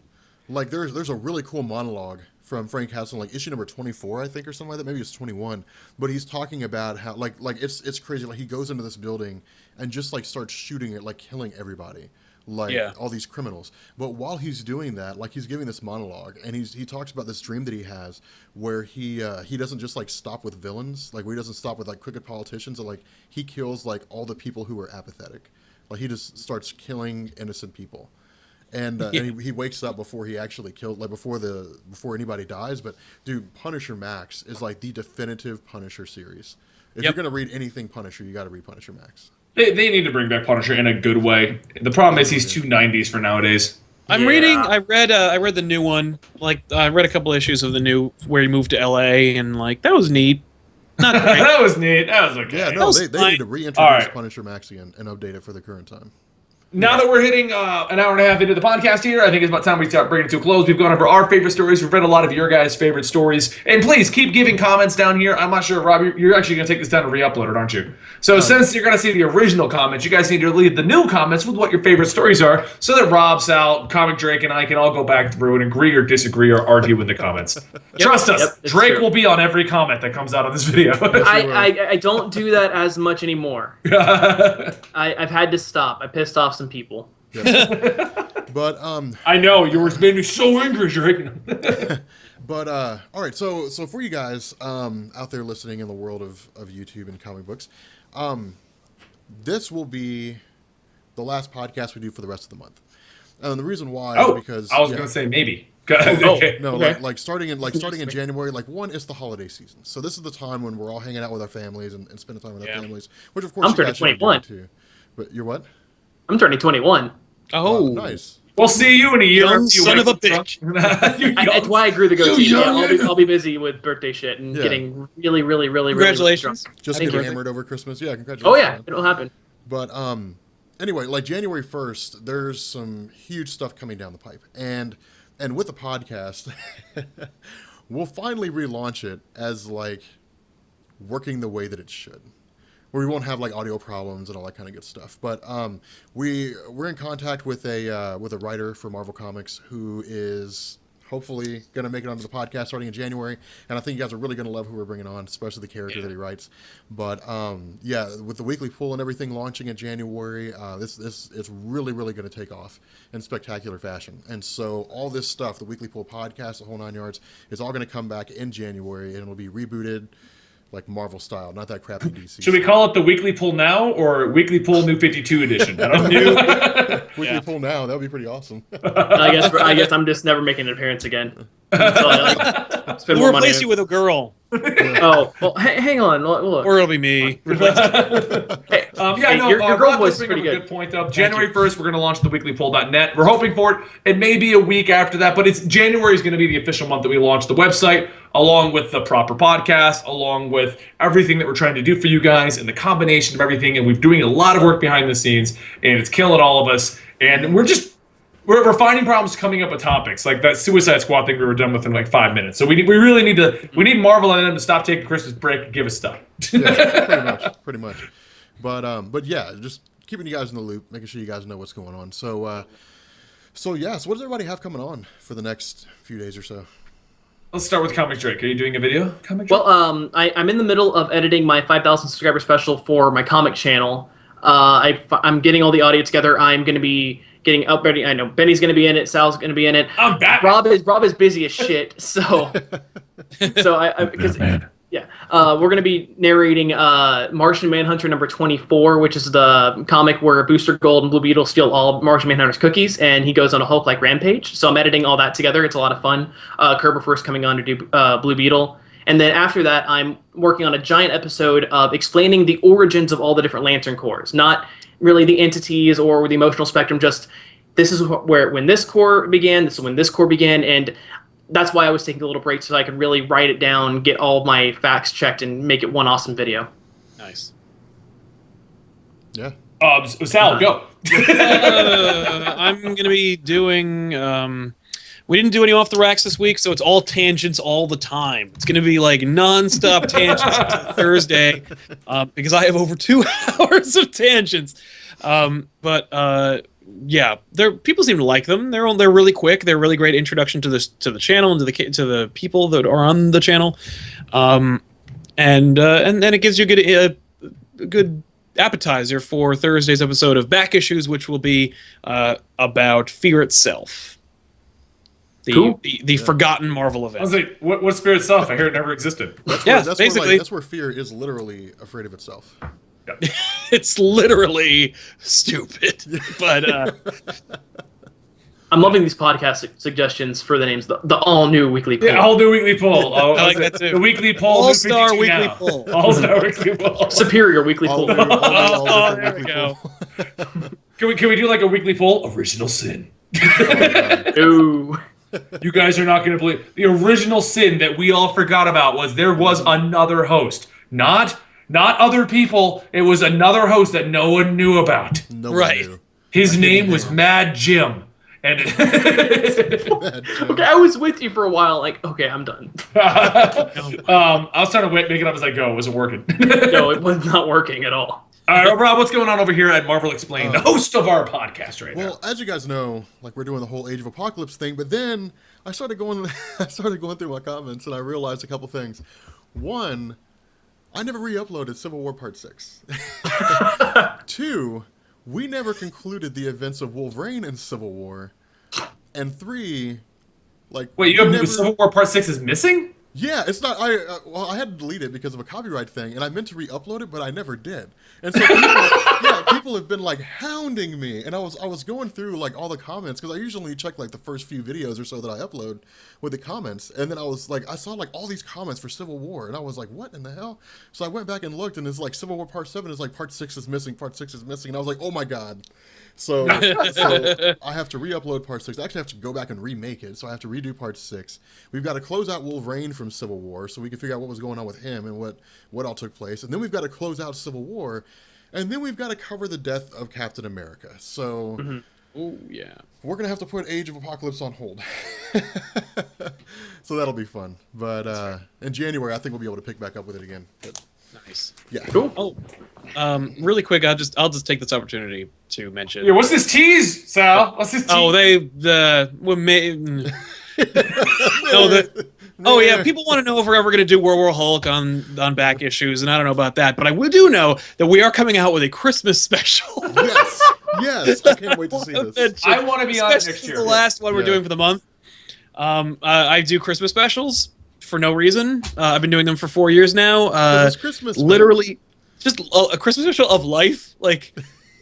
Like there's a really cool monologue from Frank Castle, like issue number 24, I think, or something like that. Maybe it's 21. But he's talking about how like it's crazy. Like he goes into this building and just like starts shooting it, like killing everybody, like all these criminals. But while he's doing that, like he's giving this monologue, and he talks about this dream that he has where he doesn't just like stop with villains, like where he doesn't stop with like crooked politicians, and like he kills like all the people who are apathetic. Like he just starts killing innocent people. And, and he wakes up before he actually killed, like before anybody dies. But dude, Punisher Max is like the definitive Punisher series. If you're gonna read anything Punisher, you got to read Punisher Max. They need to bring back Punisher in a good way. The problem is he's too 90s for nowadays. I'm reading. I read the new one. Like I read a couple issues of the new where he moved to L.A. and like that was neat. Not great. That was neat. That was okay. Yeah, no, they need to reintroduce Punisher Max again and update it for the current time. Now that we're hitting an hour and a half into the podcast here, I think it's about time we start bringing it to a close. We've gone over our favorite stories. We've read a lot of your guys' favorite stories. And please, keep giving comments down here. I'm not sure, Rob, you're actually going to take this down and re-upload it, aren't you? So since you're going to see the original comments, you guys need to leave the new comments with what your favorite stories are so that Rob, Sal, Comic Drake, and I can all go back through and agree or disagree or argue in the comments. Trust us, Drake will be on every comment that comes out of this video. I don't do that as much anymore. I've had to stop. I pissed off some people. But I know yours made me so angry, Drake. But all right, so for you guys out there listening in the world of YouTube and comic books, this will be the last podcast we do for the rest of the month. And the reason why is because I was going to say maybe. No, like starting in January, like one, it's the holiday season, so this is the time when we're all hanging out with our families and spending time with our families, which of course I'm turning 21 too. But you're what? I'm turning 21. Oh, wow, nice. We'll see you in a year. Young son of a bitch. That's why I grew the goatee. Yeah, I'll be busy with birthday shit and getting really, really, really, congratulations. Really just get hammered over Christmas. Yeah, congratulations. Oh yeah, it'll happen. But anyway, like January 1st, there's some huge stuff coming down the pipe, and with the podcast, we'll finally relaunch it as like working the way that it should. Where we won't have like audio problems and all that kind of good stuff. But we're in contact with a writer for Marvel Comics who is hopefully going to make it onto the podcast starting in January. And I think you guys are really going to love who we're bringing on, especially the character that he writes. But with the weekly pool and everything launching in January, this it's really, really going to take off in spectacular fashion. And so all this stuff, the weekly pool podcast, the whole 9 yards, is all going to come back in January, and it'll be rebooted. Like Marvel style, not that crappy DC. Should we call it the Weekly Pull Now or Weekly Pull New 52 Edition? I don't know. Weekly Pull Now, that would be pretty awesome. I guess I'm just never making an appearance again. We'll replace you with a girl. Oh, well, hang on. Look. Or it'll be me. Your girl voice is pretty good point up. January 1st, we're going to launch the weeklypoll.net. We're hoping for it. It may be a week after that, but January is going to be the official month that we launch the website, along with the proper podcast, along with everything that we're trying to do for you guys, and the combination of everything. And we're doing a lot of work behind the scenes, and it's killing all of us. And we're finding problems coming up with topics like that Suicide Squad thing we were done with in like 5 minutes. So we really need Marvel and them to stop taking Christmas break and give us stuff. Yeah, pretty much. But yeah, just keeping you guys in the loop, making sure you guys know what's going on. So what does everybody have coming on for the next few days or so? Let's start with Comic Drake. Are you doing a video, Comic Drake? Well, I'm in the middle of editing my 5,000 subscriber special for my comic channel. I'm getting all the audio together. I'm going to be getting up ready. I know Benny's going to be in it. Sal's going to be in it. I'm back. Rob is busy as shit. So because yeah, we're going to be narrating Martian Manhunter number 24, which is the comic where Booster Gold and Blue Beetle steal all Martian Manhunter's cookies, and he goes on a Hulk-like rampage. So I'm editing all that together. It's a lot of fun. Kerber first coming on to do Blue Beetle. And then after that, I'm working on a giant episode of explaining the origins of all the different Lantern Corps. Not really the entities or the emotional spectrum, just this is when this corps began, this is when this corps began, and that's why I was taking a little break so I could really write it down, get all my facts checked, and make it one awesome video. Nice. Yeah. Sal, go. I'm going to be doing... we didn't do any off the racks this week, so it's all tangents all the time. It's going to be like non-stop tangents until Thursday, because I have over 2 hours of tangents. Yeah, people seem to like them. They're really quick. They're a really great introduction to the channel and to the people that are on the channel, and then it gives you a good appetizer for Thursday's episode of Back Issues, which will be about Fear itself. The forgotten Marvel event. I was like, what's Fear itself? I hear it never existed. That's basically. That's where fear is literally afraid of itself. Yeah. It's literally stupid, but I'm loving these podcast suggestions for the names. The all-new weekly poll. Yeah, all new weekly poll. I like that too. The weekly poll. All-star weekly poll. All-star weekly poll. Superior weekly poll. Oh, there we go. Can we do like a weekly poll? Original sin. Ooh. You guys are not going to believe the original sin that we all forgot about was there was another host, not other people. It was another host that no one knew about. Right. Knew. His name was Mad Jim, and Okay, I was with you for a while. Like, okay, I'm done. I was trying to make it up as I go. It wasn't working. No, it was not working at all. All right, Rob, what's going on over here at Marvel Explained, the host of our podcast right now? Well, as you guys know, like we're doing the whole Age of Apocalypse thing, but then I started going through my comments and I realized a couple things. One, I never re-uploaded Civil War Part 6. 2, we never concluded the events of Wolverine and Civil War. And 3, like wait, you have Civil War Part 6 is missing? Yeah, it's not. I had to delete it because of a copyright thing, and I meant to re-upload it, but I never did. And so people have been like hounding me, and I was going through like all the comments because I usually check like the first few videos or so that I upload with the comments, and then I saw like all these comments for Civil War, and I was like, what in the hell? So I went back and looked, and it's like Civil War Part 7 is like Part 6 is missing, Part 6 is missing, and I was like, oh my god. So I have to re-upload Part 6. I actually have to go back and remake it, so I have to redo Part 6. We've got to close out Wolverine from Civil War so we can figure out what was going on with him and what all took place. And then we've got to close out Civil War, and then we've got to cover the death of Captain America. So Oh, yeah. we're going to have to put Age of Apocalypse on hold. So that'll be fun. But in January, I think we'll be able to pick back up with it again. But, Nice. yeah. Cool. Oh, really quick, I'll just take this opportunity to mention. Yeah, what's this tease, Sal? What's this tease? Oh, yeah, people want to know if we're ever going to do World War Hulk on Back Issues, and I don't know about that, but I do know that we are coming out with a Christmas special. Yes, I can't wait to see this. I want to be on it Especially next year. the last one we're doing for the month. I do Christmas specials for no reason. I've been doing them for 4 years now. It's Christmas, man. literally, just a Christmas special of life, like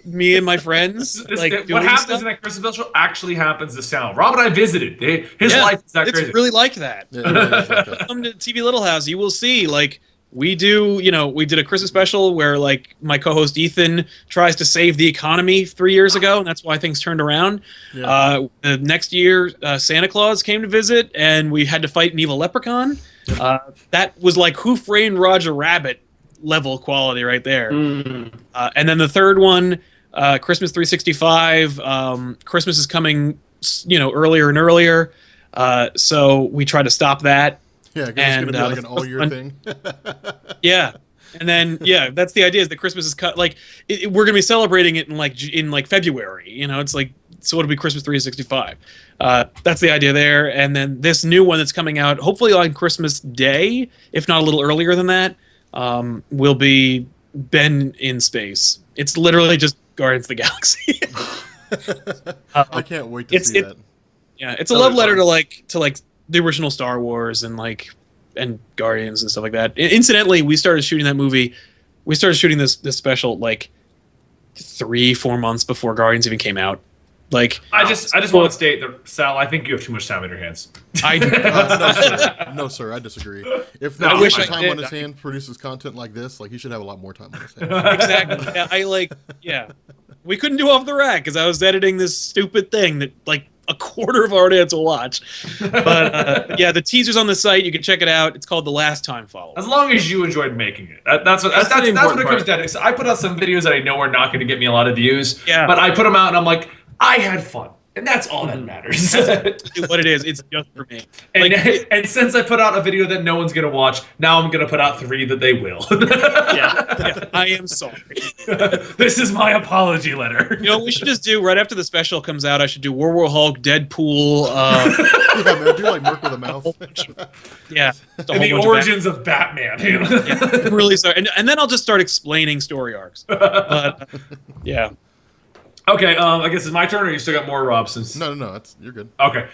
me and my friends. What happens in that Christmas special actually happens to Sal. Rob and I visited. His life is that crazy. It's really like that. Yeah, it really is like that. Come to TV Little House, you will see, like, we did a Christmas special where, like, my co-host Ethan tries to save the economy 3 years ago, and that's why things turned around. Yeah. The next year, Santa Claus came to visit, and we had to fight an evil leprechaun. That was like Who Framed Roger Rabbit level quality right there. And then the third one, Christmas 365. Christmas is coming, earlier and earlier. So we try to stop that. Yeah, because it's going to be like an all-year thing. Yeah, and then that's the idea, is that Christmas is cut. Like we're going to be celebrating it in February. It's like so it'll be Christmas 365. That's the idea there. And then this new one that's coming out, hopefully on Christmas Day, if not a little earlier than that, will be Ben in space. It's literally just Guardians of the Galaxy. I can't wait to see that. Yeah, it's a love letter to like the original Star Wars and Guardians and stuff like that. Incidentally, we started shooting that movie. We started shooting this special like 3-4 months before Guardians even came out. Like, I just want to state that, Sal, I think you have too much time on your hands. No, sir, I disagree. If No, that wish much I time did. on his hand produces content like this, like he should have a lot more time on his hands. Exactly. We couldn't do Off the Rack because I was editing this stupid thing that like a quarter of our audience will watch. But the teaser's on the site. You can check it out. It's called The Last Time Follow. As long as you enjoyed making it. That's what it comes down to. So I put out some videos that I know are not going to get me a lot of views. Yeah. But I put them out and I'm like, I had fun. And that's all that matters. What it is, it's just for me. And since I put out a video that no one's going to watch, now I'm going to put out 3 that they will. I am sorry. This is my apology letter. You know what we should just do right after the special comes out? I should do World War Hulk, Deadpool. Yeah, man, do like Merc with a mouth. Yeah. And the origins of Batman. You know? Yeah, really sorry. And then I'll just start explaining story arcs. But, yeah. Okay, I guess it's my turn, or you still got more, Rob? Since No, you're good. Okay,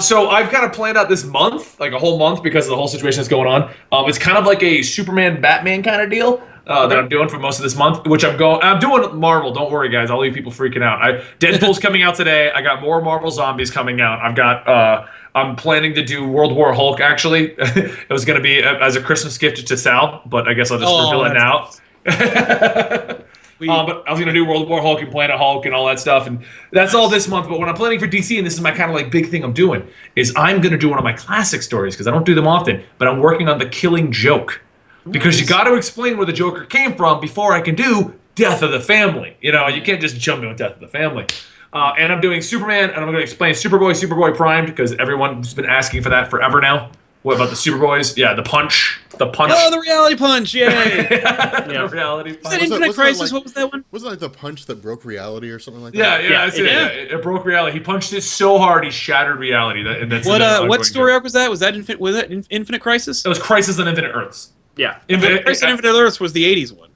so I've kind of planned out this month, like a whole month, because of the whole situation that's going on. It's kind of like a Superman Batman kind of deal that I'm doing for most of this month, which I'm doing Marvel. Don't worry, guys. I'll leave people freaking out. Deadpool's coming out today. I got more Marvel Zombies coming out. I've got. I'm planning to do World War Hulk. Actually, it was going to be as a Christmas gift to Sal, but I guess I'll just reveal it now. Nice. But I was going to do World War Hulk and Planet Hulk and all that stuff, and that's all this month. But when I'm planning for DC, and this is my kind of like big thing I'm doing, is I'm going to do one of my classic stories, because I don't do them often, but I'm working on The Killing Joke. Because you got to explain where the Joker came from before I can do Death of the Family. You know, you can't just jump in with Death of the Family. And I'm doing Superman, and I'm going to explain Superboy Primed, because everyone's been asking for that forever now. What about the Superboys? Yeah, the punch. Oh, the reality punch! Yay! Yeah, reality punch. Was that Infinite Crisis? What was that one? Wasn't it like the punch that broke reality or something like that? Yeah, it broke reality. He punched it so hard he shattered reality. What story arc was that? Was that Infinite Crisis? It was Crisis on Infinite Earths. Yeah. Crisis on Infinite Earths was the '80s one.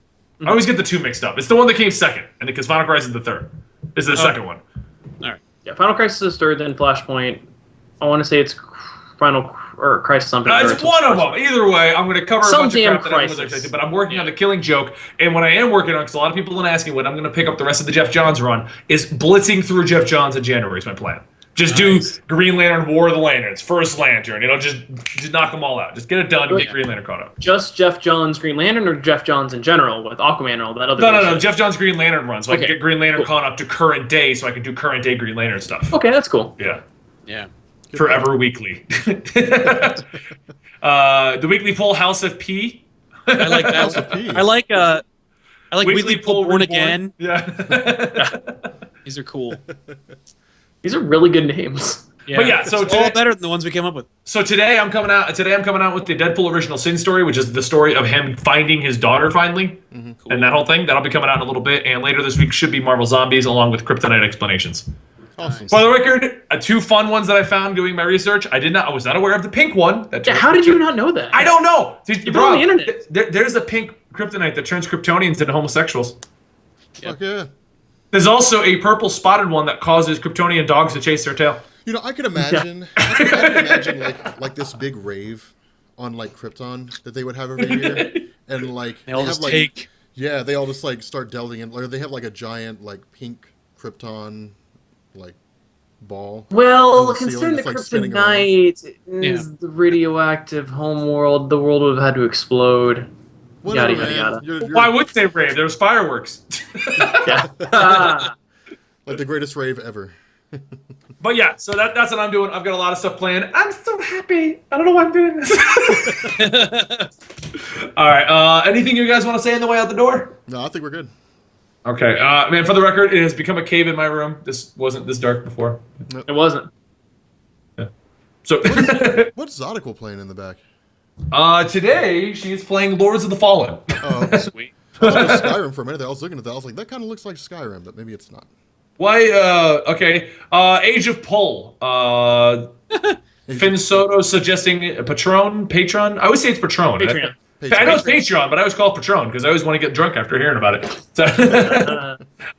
I always get the 2 mixed up. It's the one that came second, and because Final Crisis is the third. This is the second one. All right. Yeah, Final Crisis is third, then Flashpoint. I want to say it's Crisis something. It's one of them. Either way, I'm going to cover Some a bunch of crap that Crisis. everyone's excited. But I'm working on The Killing Joke, and what I am working on, because a lot of people have been asking when I'm going to pick up the rest of the Jeff Johns run, is blitzing through Jeff Johns in January is my plan. Just do Green Lantern, War of the Lanterns, First Lantern. You know, just knock them all out. Just get it done and get Green Lantern caught up. Just Jeff Johns Green Lantern, or Jeff Johns in general with Aquaman and all that other. No. Jeff Johns Green Lantern run, so I can get Green Lantern caught up to current day, so I can do current day Green Lantern stuff. Okay, that's cool. Yeah. Forever Weekly. The weekly Full House of P. I like that. House of P. I like Weekly Pull Born Again. Yeah. These are cool. These are really good names. Yeah. But yeah, so it's all better than the ones we came up with. So today I'm coming out with the Deadpool Original Sin story, which is the story of him finding his daughter finally, Cool. and that whole thing. That'll be coming out in a little bit, and later this week should be Marvel Zombies along with Kryptonite explanations. Awesome. For the record, 2 fun ones that I found doing my research. I was not aware of the pink one. How did you not know that? I don't know. You've been on the internet. There's a pink kryptonite that turns Kryptonians into homosexuals. Fuck yeah. There's also a purple spotted one that causes Kryptonian dogs to chase their tail. You know, I could imagine, I could imagine like this big rave on like Krypton that they would have every year, and like They all have just like take. yeah, they all just like start delving in, or they have like a giant like pink Krypton like ball. Well, on the considering ceiling the that's, like, spinning kryptonite is the radioactive homeworld, the world would have had to explode. Whatever, Yada, man. yada. You're Why would they rave? There was fireworks. Yeah. like the greatest rave ever. But yeah, so that's what I'm doing. I've got a lot of stuff planned. I'm so happy. I don't know why I'm doing this. All right. Anything you guys want to say on the way out the door? No, I think we're good. Okay. Man, for the record, it has become a cave in my room. This wasn't this dark before. It wasn't. So What's Zodical playing in the back? today she is playing Lords of the Fallen. Oh, Sweet. I thought it was Skyrim for a minute there. I was looking at that. I was like, that kind of looks like Skyrim, but maybe it's not. Why? Okay. Age of Pull. Finn Soto suggesting Patron. I always say it's Patron. Patreon. I know it's Patreon, but I always call it Patron because I always want to get drunk after hearing about it. So,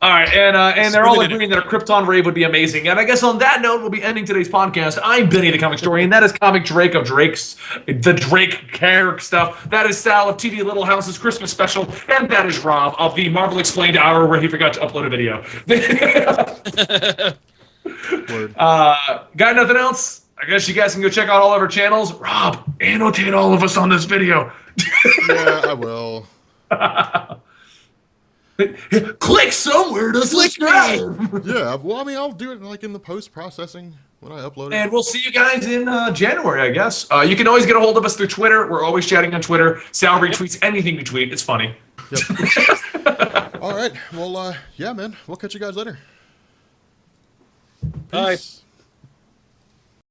all right, and they're all agreeing that a Krypton rave would be amazing. And I guess on that note, we'll be ending today's podcast. I'm Benny, the comic historian. That is Comic Drake of the Drake Care stuff. That is Sal of TV Little House's Christmas special, and that is Rob of the Marvel Explained hour where he forgot to upload a video. Got nothing else? I guess you guys can go check out all of our channels. Rob, annotate all of us on this video. Yeah, I will. Click somewhere to subscribe. Yeah, well, I mean, I'll do it like in the post-processing when I upload it. And we'll see you guys in January, I guess. You can always get a hold of us through Twitter. We're always chatting on Twitter. Sal retweets anything we tweet. It's funny. Yep. All right. Well, yeah, man. We'll catch you guys later. Peace. Bye.